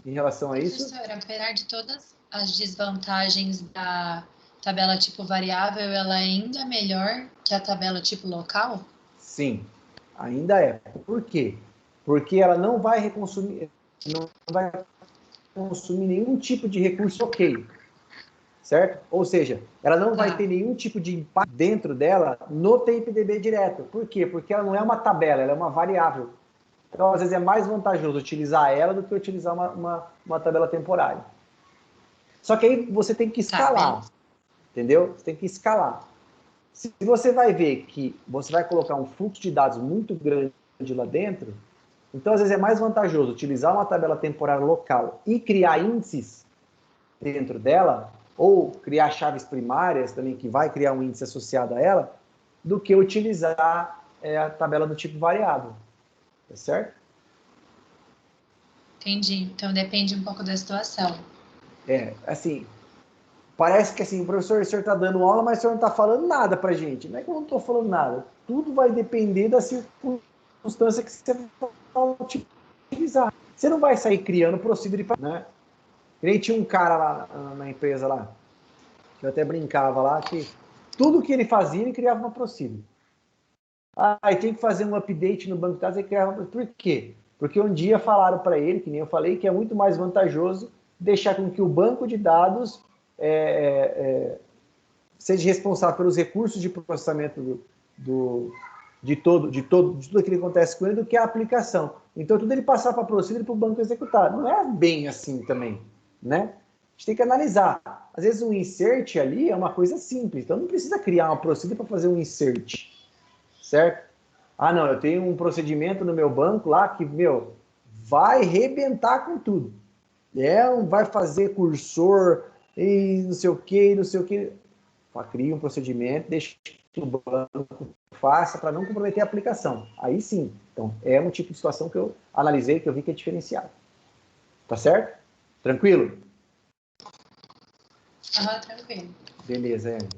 em relação a isso? Professor, apesar de todas as desvantagens da tabela tipo variável, ela ainda é melhor que a tabela tipo local? Sim. Ainda é. Por quê? Porque ela não vai consumir nenhum tipo de recurso bloqueio, certo? Ou seja, ela não vai ter nenhum tipo de impacto dentro dela no TIPDB direto. Por quê? Porque ela não é uma tabela, ela é uma variável. Então, às vezes, é mais vantajoso utilizar ela do que utilizar uma tabela temporária. Só que aí você tem que escalar, entendeu? Você tem que escalar. Se você vai ver que você vai colocar um fluxo de dados muito grande lá dentro, então, às vezes, é mais vantajoso utilizar uma tabela temporária local e criar índices dentro dela, ou criar chaves primárias também, que vai criar um índice associado a ela, do que utilizar a tabela do tipo variável. Tá certo? Entendi. Então, depende um pouco da situação. Assim, parece que assim, professor, o senhor está dando aula, mas o senhor não está falando nada para a gente. Não é que eu não estou falando nada. Tudo vai depender da circunstância que você vai utilizar. Você não vai sair criando procedure, né? E tinha um cara lá na empresa lá, que eu até brincava lá, que tudo que ele fazia, ele criava uma procedure. E tem que fazer um update no banco de dados, ele criava uma procedure. Por quê? Porque um dia falaram para ele, que nem eu falei, que é muito mais vantajoso deixar com que o banco de dados seja responsável pelos recursos de processamento de tudo aquilo que acontece com ele do que a aplicação. Então, tudo ele passar para a procedure para o banco executar. Não é bem assim também, né? A gente tem que analisar. Às vezes, um insert ali é uma coisa simples. Então, não precisa criar uma procedure para fazer um insert, certo? Não, eu tenho um procedimento no meu banco lá que, vai rebentar com tudo. Vai fazer cursor e não sei o que, não sei o que. Cria um procedimento, deixa que o banco faça para não comprometer a aplicação. Aí sim. Então, é um tipo de situação que eu analisei, que eu vi que é diferenciado. Tá certo? Tranquilo? Tranquilo. Beleza, Amy.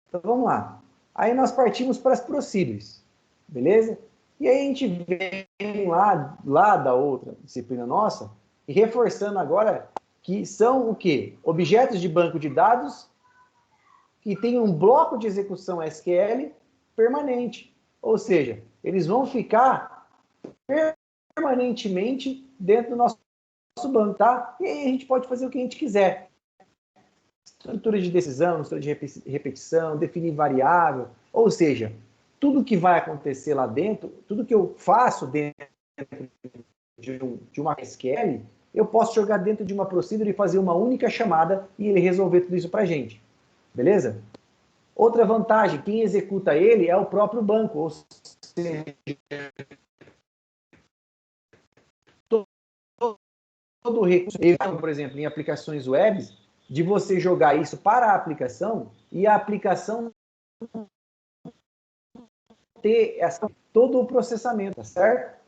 Então, vamos lá. Aí nós partimos para as procedures. Beleza? E aí a gente vem lá da outra disciplina nossa e reforçando agora que são o quê? Objetos de banco de dados que tem um bloco de execução SQL permanente. Ou seja, eles vão ficar permanentemente dentro do nosso banco, tá? E aí a gente pode fazer o que a gente quiser. Estrutura de decisão, estrutura de repetição, definir variável. Ou seja, tudo que vai acontecer lá dentro, tudo que eu faço dentro de uma SQL, eu posso jogar dentro de uma procedure e fazer uma única chamada e ele resolver tudo isso para a gente. Beleza? Outra vantagem, quem executa ele é o próprio banco, ou seja, todo recurso, por exemplo, em aplicações web, de você jogar isso para a aplicação e a aplicação ter todo o processamento, tá certo?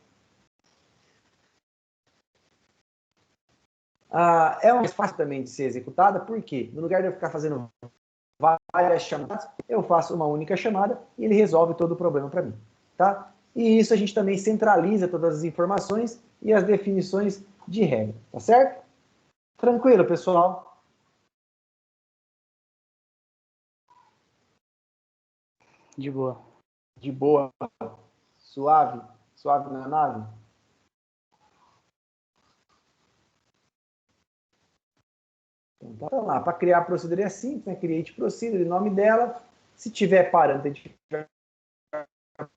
É mais fácil também de ser executada, porque no lugar de eu ficar fazendo várias chamadas, eu faço uma única chamada e ele resolve todo o problema para mim, tá? E isso a gente também centraliza todas as informações e as definições de regra, tá certo? Tranquilo, pessoal? De boa. De boa. Suave? Suave na nave? Então tá lá. Para criar a procedure é simples, né? Create procedure, nome dela. Se tiver parâmetro, a gente vai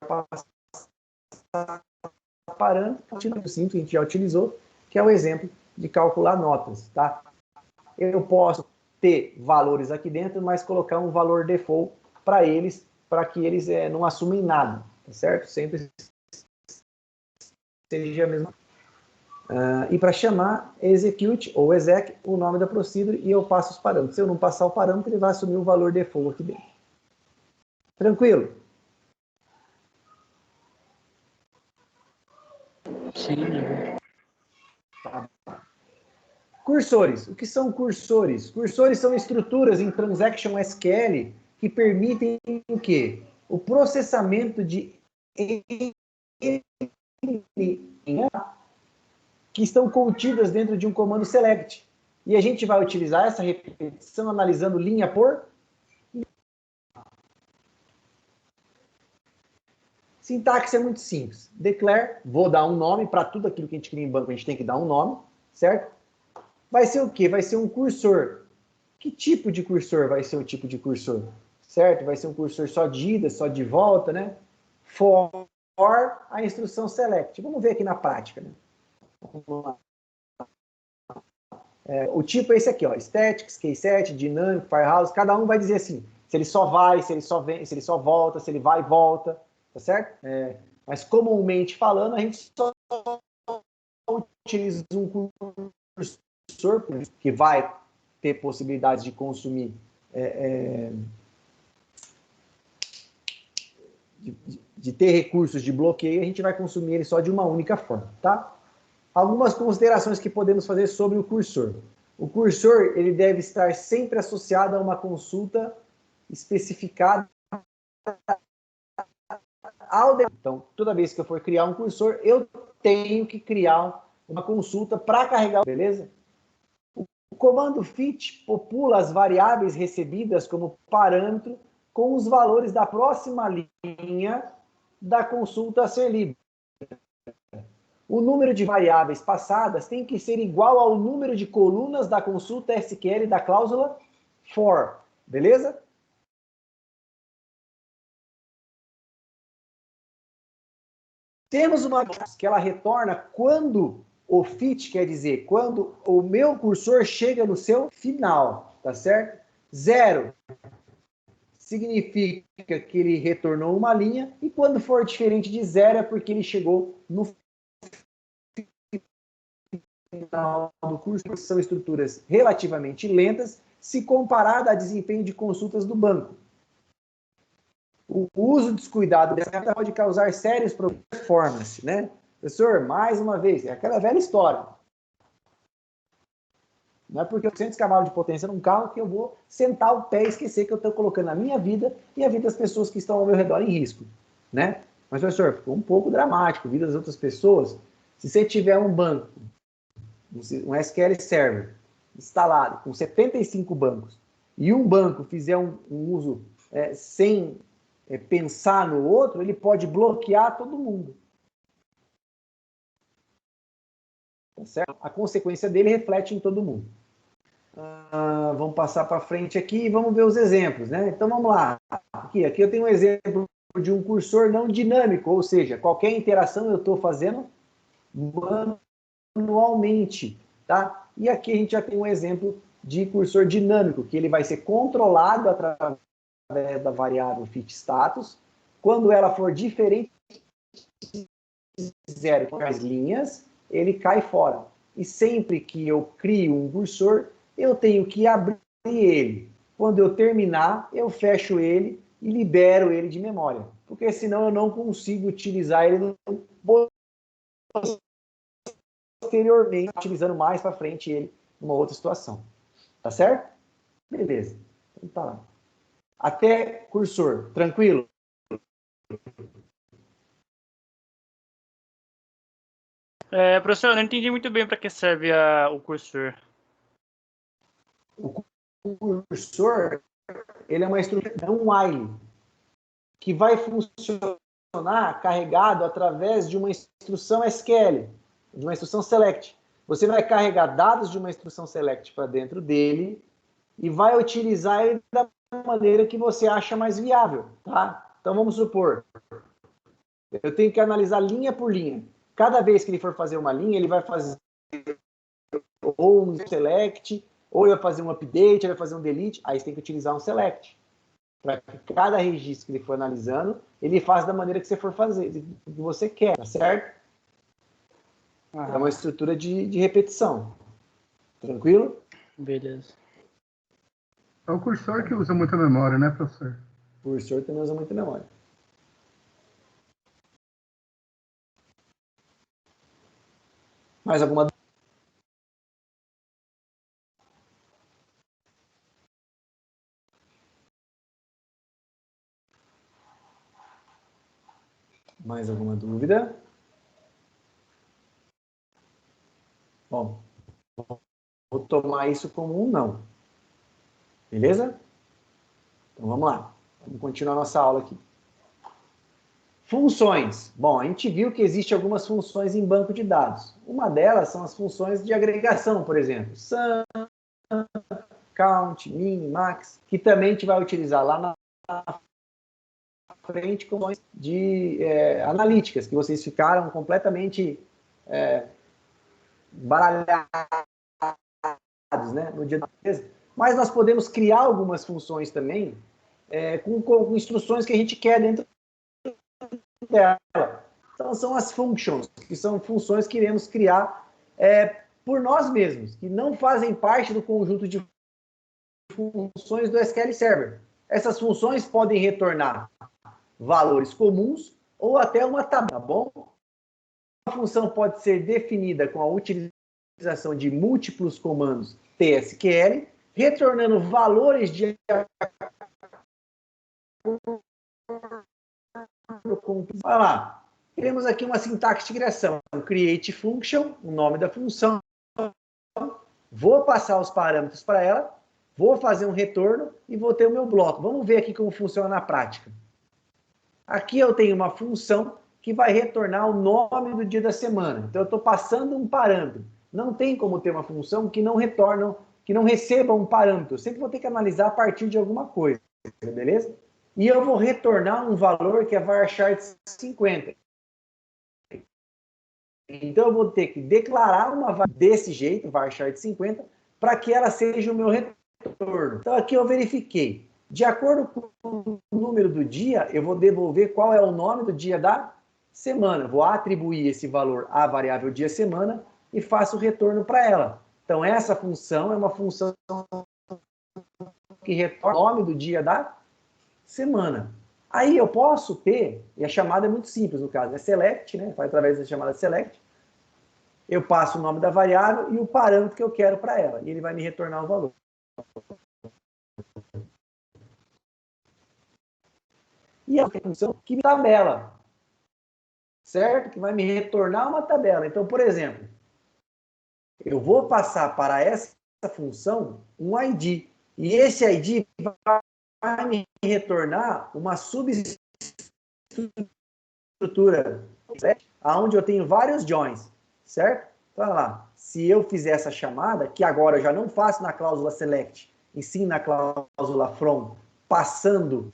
passar parâmetro, simples que a gente já utilizou, que é o exemplo de calcular notas, tá? Eu posso ter valores aqui dentro, mas colocar um valor default para que eles não assumem nada, tá certo? Sempre seja a mesma. E para chamar, execute ou exec o nome da procedure e eu passo os parâmetros. Se eu não passar o parâmetro, ele vai assumir o valor default aqui dentro. Tranquilo? Sim. Tá. Cursores. O que são cursores? Cursores são estruturas em Transaction SQL que permitem o quê? O processamento de que estão contidas dentro de um comando select. E a gente vai utilizar essa repetição analisando linha por linha. Sintaxe é muito simples. Declare, vou dar um nome para tudo aquilo que a gente cria em banco, a gente tem que dar um nome, certo? Vai ser o quê? Vai ser um cursor. Que tipo de cursor vai ser o tipo de cursor? Certo? Vai ser um cursor só de ida, só de volta, né? For a instrução select. Vamos ver aqui na prática, né? Vamos lá. O tipo é esse aqui, ó, statics, keyset, dynamic, firehouse, cada um vai dizer assim, se ele só vai, se ele só vem, se ele só volta, se ele vai e volta, tá certo? Mas comumente falando, a gente só utiliza um cursor que vai ter possibilidades de consumir de ter recursos de bloqueio, a gente vai consumir ele só de uma única forma, tá? Algumas considerações que podemos fazer sobre o cursor. O cursor, ele deve estar sempre associado a uma consulta especificada ao... Então, toda vez que eu for criar um cursor, eu tenho que criar uma consulta para carregar, beleza? O comando fit popula as variáveis recebidas como parâmetro com os valores da próxima linha da consulta a ser lida. O número de variáveis passadas tem que ser igual ao número de colunas da consulta SQL da cláusula for, beleza? Temos uma que ela retorna quando o fit, quer dizer, quando o meu cursor chega no seu final, tá certo? 0 significa que ele retornou uma linha, e quando for diferente de 0 é porque ele chegou no final do curso, que são estruturas relativamente lentas, se comparado a desempenho de consultas do banco. O uso descuidado dessa ferramenta pode causar sérios problemas de performance, né? Professor, mais uma vez, é aquela velha história. Não é porque eu tenho 200 cavalos de potência num carro que eu vou sentar o pé e esquecer que eu estou colocando a minha vida e a vida das pessoas que estão ao meu redor em risco, né? Mas, professor, ficou um pouco dramático, a vida das outras pessoas. Se você tiver um banco, um SQL Server instalado com 75 bancos e um banco fizer um uso sem pensar no outro, ele pode bloquear todo mundo. Tá certo? A consequência dele reflete em todo mundo. Vamos passar para frente aqui e vamos ver os exemplos, né? Então vamos lá. Aqui eu tenho um exemplo de um cursor não dinâmico, ou seja, qualquer interação eu estou fazendo manualmente, tá? E aqui a gente já tem um exemplo de cursor dinâmico, que ele vai ser controlado através da variável fit status. Quando ela for diferente de 0 com as linhas, ele cai fora. E sempre que eu crio um cursor, eu tenho que abrir ele. Quando eu terminar, eu fecho ele e libero ele de memória. Porque senão eu não consigo utilizar ele posteriormente, utilizando mais para frente ele numa outra situação. Tá certo? Beleza. Então tá lá. Até cursor, tranquilo? Professor, eu não entendi muito bem para que serve o cursor. O cursor, ele é uma estrutura, é um while, que vai funcionar carregado através de uma instrução SQL, de uma instrução select. Você vai carregar dados de uma instrução select para dentro dele e vai utilizar ele da maneira que você acha mais viável, tá? Então vamos supor, eu tenho que analisar linha por linha. Cada vez que ele for fazer uma linha, ele vai fazer ou um select, ou ele vai fazer um update, ele vai fazer um delete, aí você tem que utilizar um select. Para cada registro que ele for analisando, ele faz da maneira que você for fazer, que você quer, tá certo? É uma estrutura de repetição. Tranquilo? Beleza. É o cursor que usa muita memória, né, professor? O cursor também usa muita memória. Mais alguma dúvida? Mais alguma dúvida? Bom, vou tomar isso como um não. Beleza? Então vamos lá. Vamos continuar nossa aula aqui. Funções. Bom, a gente viu que existe algumas funções em banco de dados. Uma delas são as funções de agregação, por exemplo. Sum, count, min, max, que também a gente vai utilizar lá na frente com de analíticas, que vocês ficaram completamente baralhados, né, no dia da mesa. Mas nós podemos criar algumas funções também com instruções que a gente quer dentro dela. Então, são as functions, que são funções que iremos criar por nós mesmos, que não fazem parte do conjunto de funções do SQL Server. Essas funções podem retornar valores comuns ou até uma tabela, tá bom? A função pode ser definida com a utilização de múltiplos comandos TSQL, retornando valores de olha lá, temos aqui uma sintaxe de criação, create function, o nome da função, vou passar os parâmetros para ela, vou fazer um retorno e vou ter o meu bloco. Vamos ver aqui como funciona na prática. Aqui eu tenho uma função que vai retornar o nome do dia da semana. Então, eu estou passando um parâmetro. Não tem como ter uma função que não retorna, que não receba um parâmetro. Eu sempre vou ter que analisar a partir de alguma coisa, beleza? E eu vou retornar um valor que é varchar 50. Então, eu vou ter que declarar uma variável desse jeito, varchar 50, para que ela seja o meu retorno. Então, aqui eu verifiquei. De acordo com o número do dia, eu vou devolver qual é o nome do dia da semana. Vou atribuir esse valor à variável dia-semana e faço o retorno para ela. Então, essa função é uma função que retorna o nome do dia da semana. Aí eu posso ter, e a chamada é muito simples no caso, é select, né? Faz através da chamada select. Eu passo o nome da variável e o parâmetro que eu quero para ela. E ele vai me retornar o valor. E a função que me tabela, certo? Que vai me retornar uma tabela. Então, por exemplo, eu vou passar para essa função um ID. E esse ID vai me retornar uma subestrutura, onde eu tenho vários joins, certo? Então, olha lá. Se eu fizer essa chamada, que agora eu já não faço na cláusula select, e sim na cláusula from, passando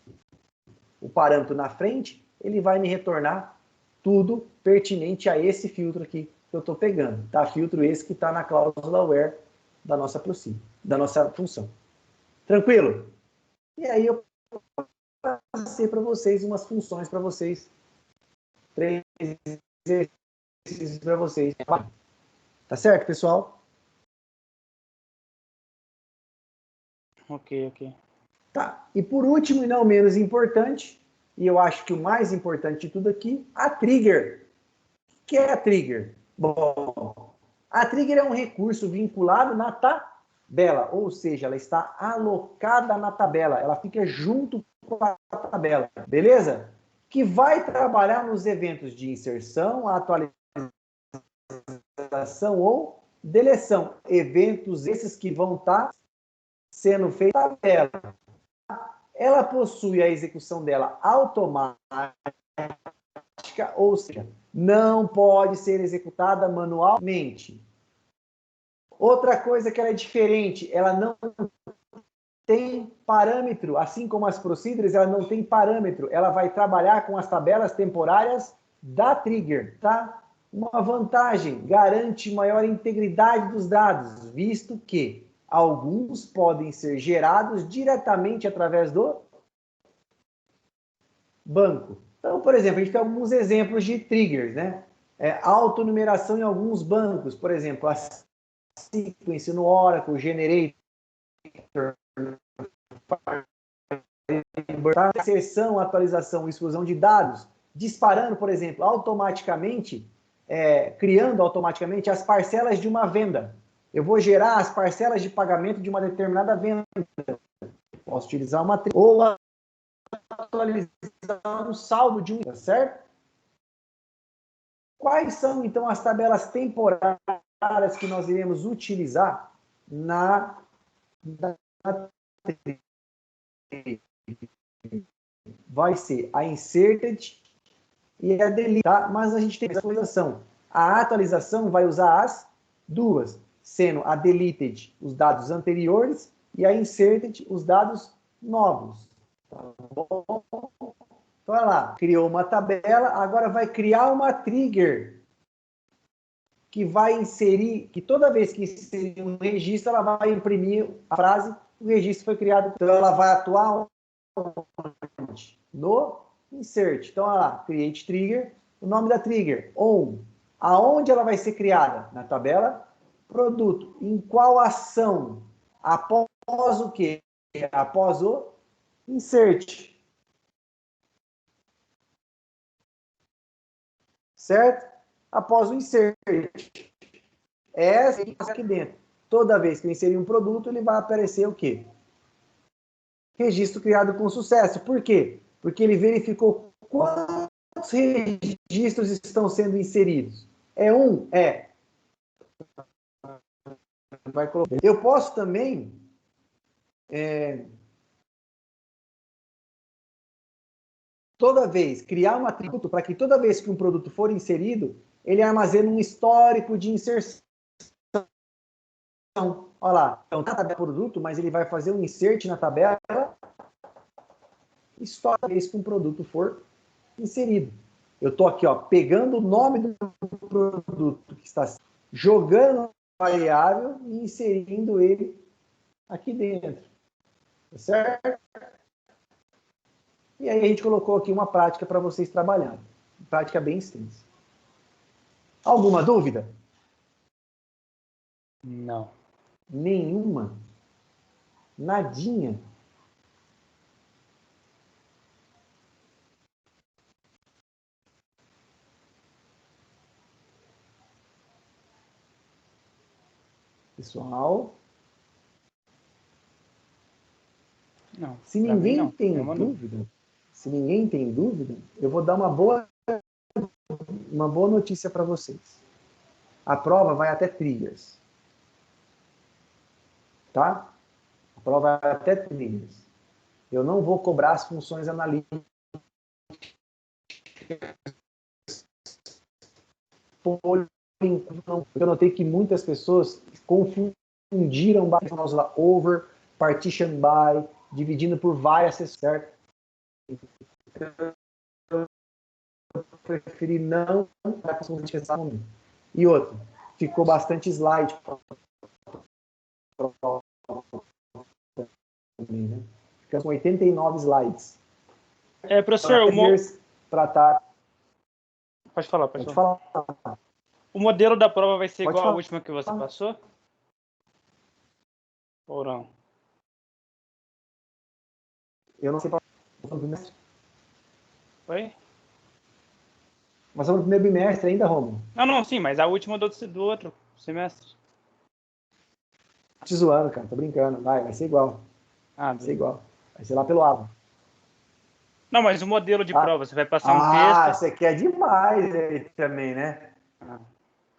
o parâmetro na frente, ele vai me retornar tudo pertinente a esse filtro aqui que eu estou pegando. Tá? Filtro esse que está na cláusula where da nossa função. Tranquilo? E aí eu passei para vocês umas funções para vocês. 3 exercícios para vocês. Tá certo, pessoal? Ok. Tá. E por último, e não menos importante, e eu acho que o mais importante de tudo aqui, a trigger. O que é a trigger? Bom, a trigger é um recurso vinculado na tabela, ou seja, ela está alocada na tabela, ela fica junto com a tabela, beleza? Que vai trabalhar nos eventos de inserção, atualização ou deleção. Eventos esses que vão estar sendo feitos na tabela. Ela possui a execução dela automática, ou seja, não pode ser executada manualmente. Outra coisa que ela é diferente, ela não tem parâmetro, assim como as procedures, ela não tem parâmetro, ela vai trabalhar com as tabelas temporárias da trigger, tá? Uma vantagem, garante maior integridade dos dados, visto que alguns podem ser gerados diretamente através do banco. Então, por exemplo, a gente tem alguns exemplos de triggers, né? Autonumeração em alguns bancos, por exemplo, a sequence no Oracle, Generator, inserção, atualização e exclusão de dados, disparando, por exemplo, automaticamente, criando automaticamente as parcelas de uma venda. Eu vou gerar as parcelas de pagamento de uma determinada venda. Posso utilizar uma trigger ou atualizar um saldo de um, certo? Quais são, então, as tabelas temporárias que nós iremos utilizar na vai ser a inserted e a delete, tá? Mas a gente tem a atualização. A atualização vai usar as duas, sendo a deleted os dados anteriores e a inserted os dados novos. Tá bom? Então, olha lá, criou uma tabela, agora vai criar uma trigger que vai inserir, que toda vez que inserir um registro, ela vai imprimir a frase, o registro foi criado. Então, ela vai atuar onde? No insert. Então, olha lá, create trigger, o nome da trigger, on. Aonde ela vai ser criada? Na tabela produto. Em qual ação? Após o quê? Após o insert. Certo? Após o insert. Essa aqui dentro. Toda vez que eu inserir um produto, ele vai aparecer o quê? Registro criado com sucesso. Por quê? Porque ele verificou quantos registros estão sendo inseridos. É um? É. Vai colocar. Eu posso também toda vez criar um atributo para que toda vez que um produto for inserido, ele armazene um histórico de inserção. Olha lá, então tá a tabela produto, mas ele vai fazer um insert na tabela toda vez que um produto for inserido. Eu estou aqui, ó, pegando o nome do produto que está jogando a variável e inserindo ele aqui dentro. Tá certo? E aí a gente colocou aqui uma prática para vocês trabalharem. Prática bem extensa. Alguma dúvida? Não. Nenhuma? Nadinha? Pessoal? Não. Se ninguém tem dúvida, se ninguém tem dúvida, eu vou dar uma boa notícia para vocês. A prova vai até triggers. Tá? A prova vai até triggers. Eu não vou cobrar as funções analíticas. Eu notei que muitas pessoas confundiram lá over, partition by, dividindo por várias sessões, certo? Eu preferi não dar as funções nesse momento. E outro, ficou bastante slide. Né? Ficamos com 89 slides. Professor, Pode falar. O modelo da prova vai ser igual à última que você passou? Ou não? Eu não sei. Oi? Nós estamos no primeiro bimestre ainda, Romulo. Não, sim, mas a última do outro semestre. Te zoando, cara, tô brincando. Vai ser igual. Vai ser igual. Vai ser lá pelo AVA. Não, mas o modelo de prova, você vai passar um texto. Ah, você quer demais aí também, né?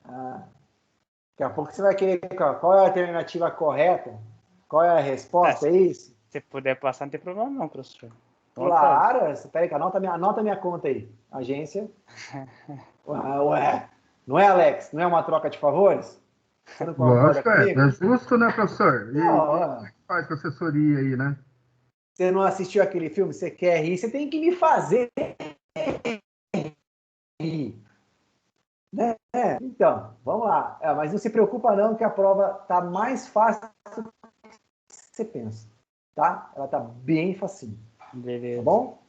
Daqui a pouco você vai querer. Qual é a alternativa correta? Qual é a resposta? É isso? Se puder passar, não tem problema, não, professor. Claro, peraí, anota minha conta aí. Agência. Ué, não é, Alex? Não é uma troca de favores? Você não concorda comigo? É justo, né, professor? E como é que faz com assessoria aí, né? Você não assistiu aquele filme? Você quer rir? Você tem que me fazer rir. Né? Então, vamos lá. Mas não se preocupa não, que a prova está mais fácil do que você pensa. Tá? Ela está bem facinho. Beleza. Tá bom?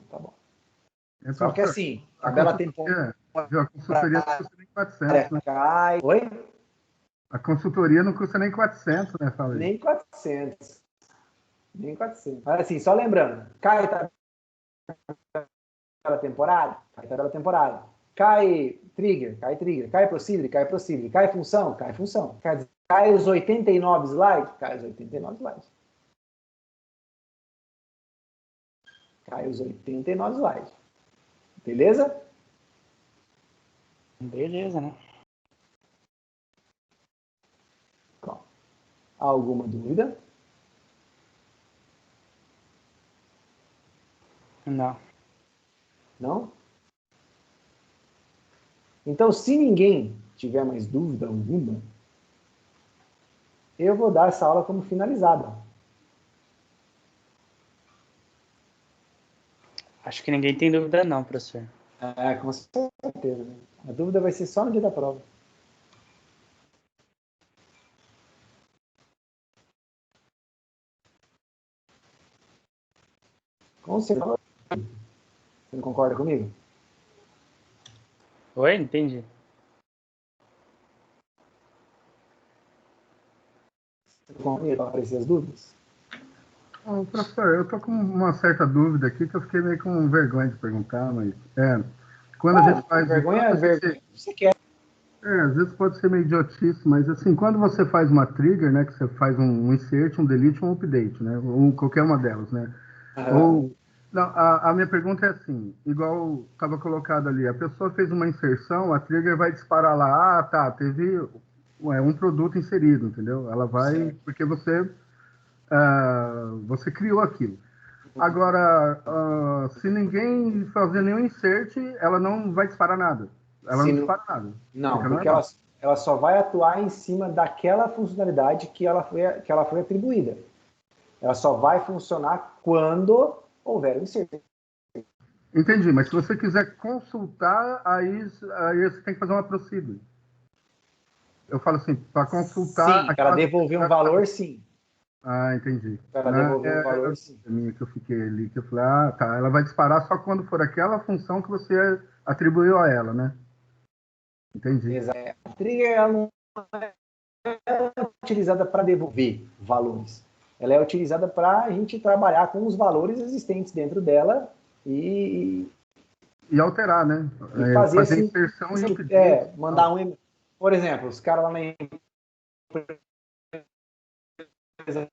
Tá bom. Só que assim, a tabela temporária... A consultoria não custa nem 400, né? Oi? A consultoria não custa nem 400, né, Fábio? Nem 400. Mas assim, só lembrando, cai tabela temporária. Cai trigger, cai procedure, cai função. Cai os 89 slides, cai os 89 slides. Cai os 89 slides. Beleza? Beleza, né? Alguma dúvida? Não. Não? Então, se ninguém tiver mais dúvida alguma, eu vou dar essa aula como finalizada. Acho que ninguém tem dúvida não, professor. Com certeza. Né? A dúvida vai ser só no dia da prova. Com certeza. Você não concorda comigo? Oi? Entendi. Você não concorda comigo para aparecer as dúvidas? Professor, eu tô com uma certa dúvida aqui que eu fiquei meio com vergonha de perguntar, mas quando a gente faz... Vergonha, você quer. Às vezes pode ser meio idiotice, mas assim, quando você faz uma trigger, né, que você faz um insert, um delete, um update, né, ou qualquer uma delas, né, ou... Não, a minha pergunta é assim, igual estava colocado ali, a pessoa fez uma inserção, a trigger vai disparar lá, teve um produto inserido, entendeu? Ela vai, certo. Porque você criou aquilo. Agora, se ninguém fazer nenhum insert, ela não vai disparar nada. Ela não dispara nada. Não, porque ela só vai atuar em cima daquela funcionalidade que ela foi atribuída. Ela só vai funcionar quando houver um insert. Entendi, mas se você quiser consultar, aí você tem que fazer uma procedure. Eu falo assim, para consultar... Sim, para devolver um valor, sim. Entendi. Para devolver um valor, sim. Minha que eu fiquei ali, que eu falei, ela vai disparar só quando for aquela função que você atribuiu a ela, né? Entendi. Exato. A trigger ela não é utilizada para devolver valores. Ela é utilizada para a gente trabalhar com os valores existentes dentro dela e alterar, né? E fazer assim, inserção e update. Mandar por exemplo, os caras lá na empresa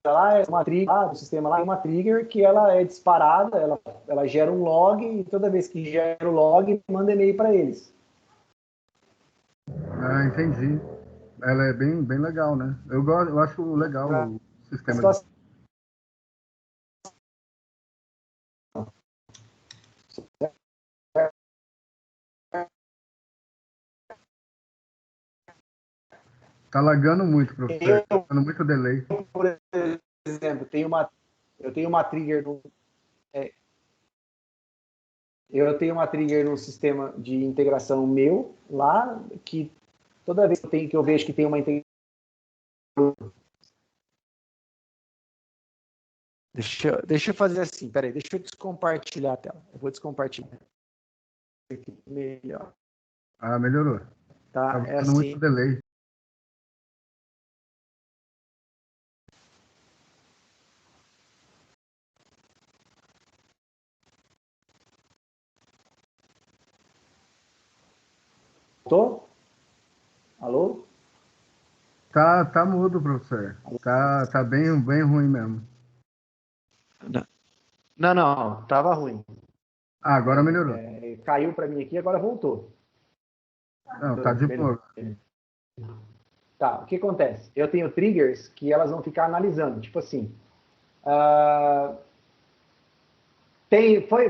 lá, uma trigger, do sistema lá, uma trigger que ela é disparada, ela gera um log e toda vez que gera o log, manda e-mail para eles. Entendi. Ela é bem, bem legal, né? Eu acho legal o sistema. Tá lagando muito, professor. Tá dando muito delay. Por exemplo, eu tenho uma trigger no sistema de integração meu lá, que toda vez que eu vejo que tem uma integração... Deixa eu fazer assim, peraí, deixa eu descompartilhar a tela. Eu vou descompartilhar. Melhor. Melhorou. Tá dando assim. muito delay. Tô? Alô? Tá mudo, professor. Tá bem, bem ruim mesmo. Não, tava ruim. Agora melhorou. Caiu para mim aqui, agora voltou. Não, tá de boa. Tá, o que acontece? Eu tenho triggers que elas vão ficar analisando. Tipo assim,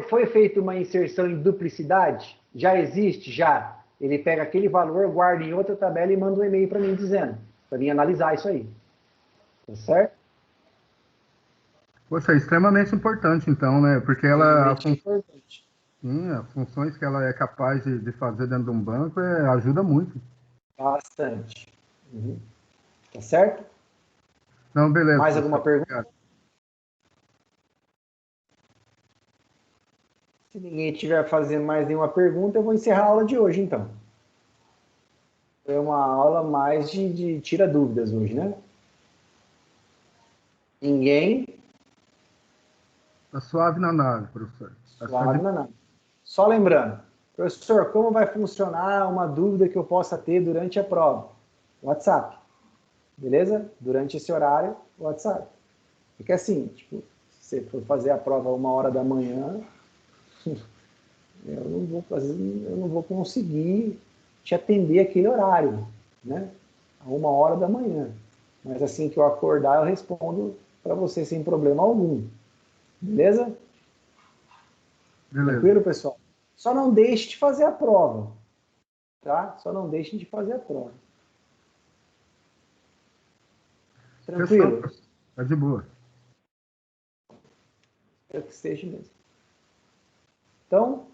foi feita uma inserção em duplicidade? Já existe? Já. Ele pega aquele valor, guarda em outra tabela e manda um e-mail para mim dizendo, para mim analisar isso aí. Tá certo? Poxa, é extremamente importante, então, né? Porque ela... importante. Sim, as funções que ela é capaz de fazer dentro de um banco ajuda muito. Bastante. Uhum. Tá certo? Não, beleza. Mais alguma pergunta? Se ninguém estiver fazendo mais nenhuma pergunta, eu vou encerrar a aula de hoje, então. Foi uma aula mais de tira dúvidas hoje, né? Ninguém? Tá suave na nave, professor. Suave na nave. Só lembrando, professor, como vai funcionar uma dúvida que eu possa ter durante a prova? WhatsApp. Beleza? Durante esse horário, WhatsApp. Fica assim, tipo, se você for fazer a prova 1h da manhã, eu não vou conseguir te atender aquele horário, né? A 1h da manhã. Mas assim que eu acordar, eu respondo para você sem problema algum. Beleza? Beleza. Tranquilo, pessoal? Só não deixe de fazer a prova. tá? Só não deixem de fazer a prova. Tranquilo? Tá de boa. Espero que esteja mesmo. Então,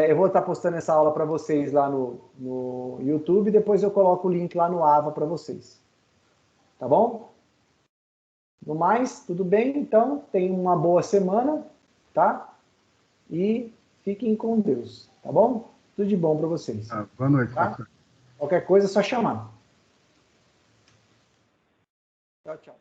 eu vou estar postando essa aula para vocês lá no YouTube, depois eu coloco o link lá no AVA para vocês. Tá bom? No mais, tudo bem? Então, tenham uma boa semana, tá? E fiquem com Deus, tá bom? Tudo de bom para vocês. Boa noite, tá? professor. Qualquer coisa é só chamar. Tchau, tchau.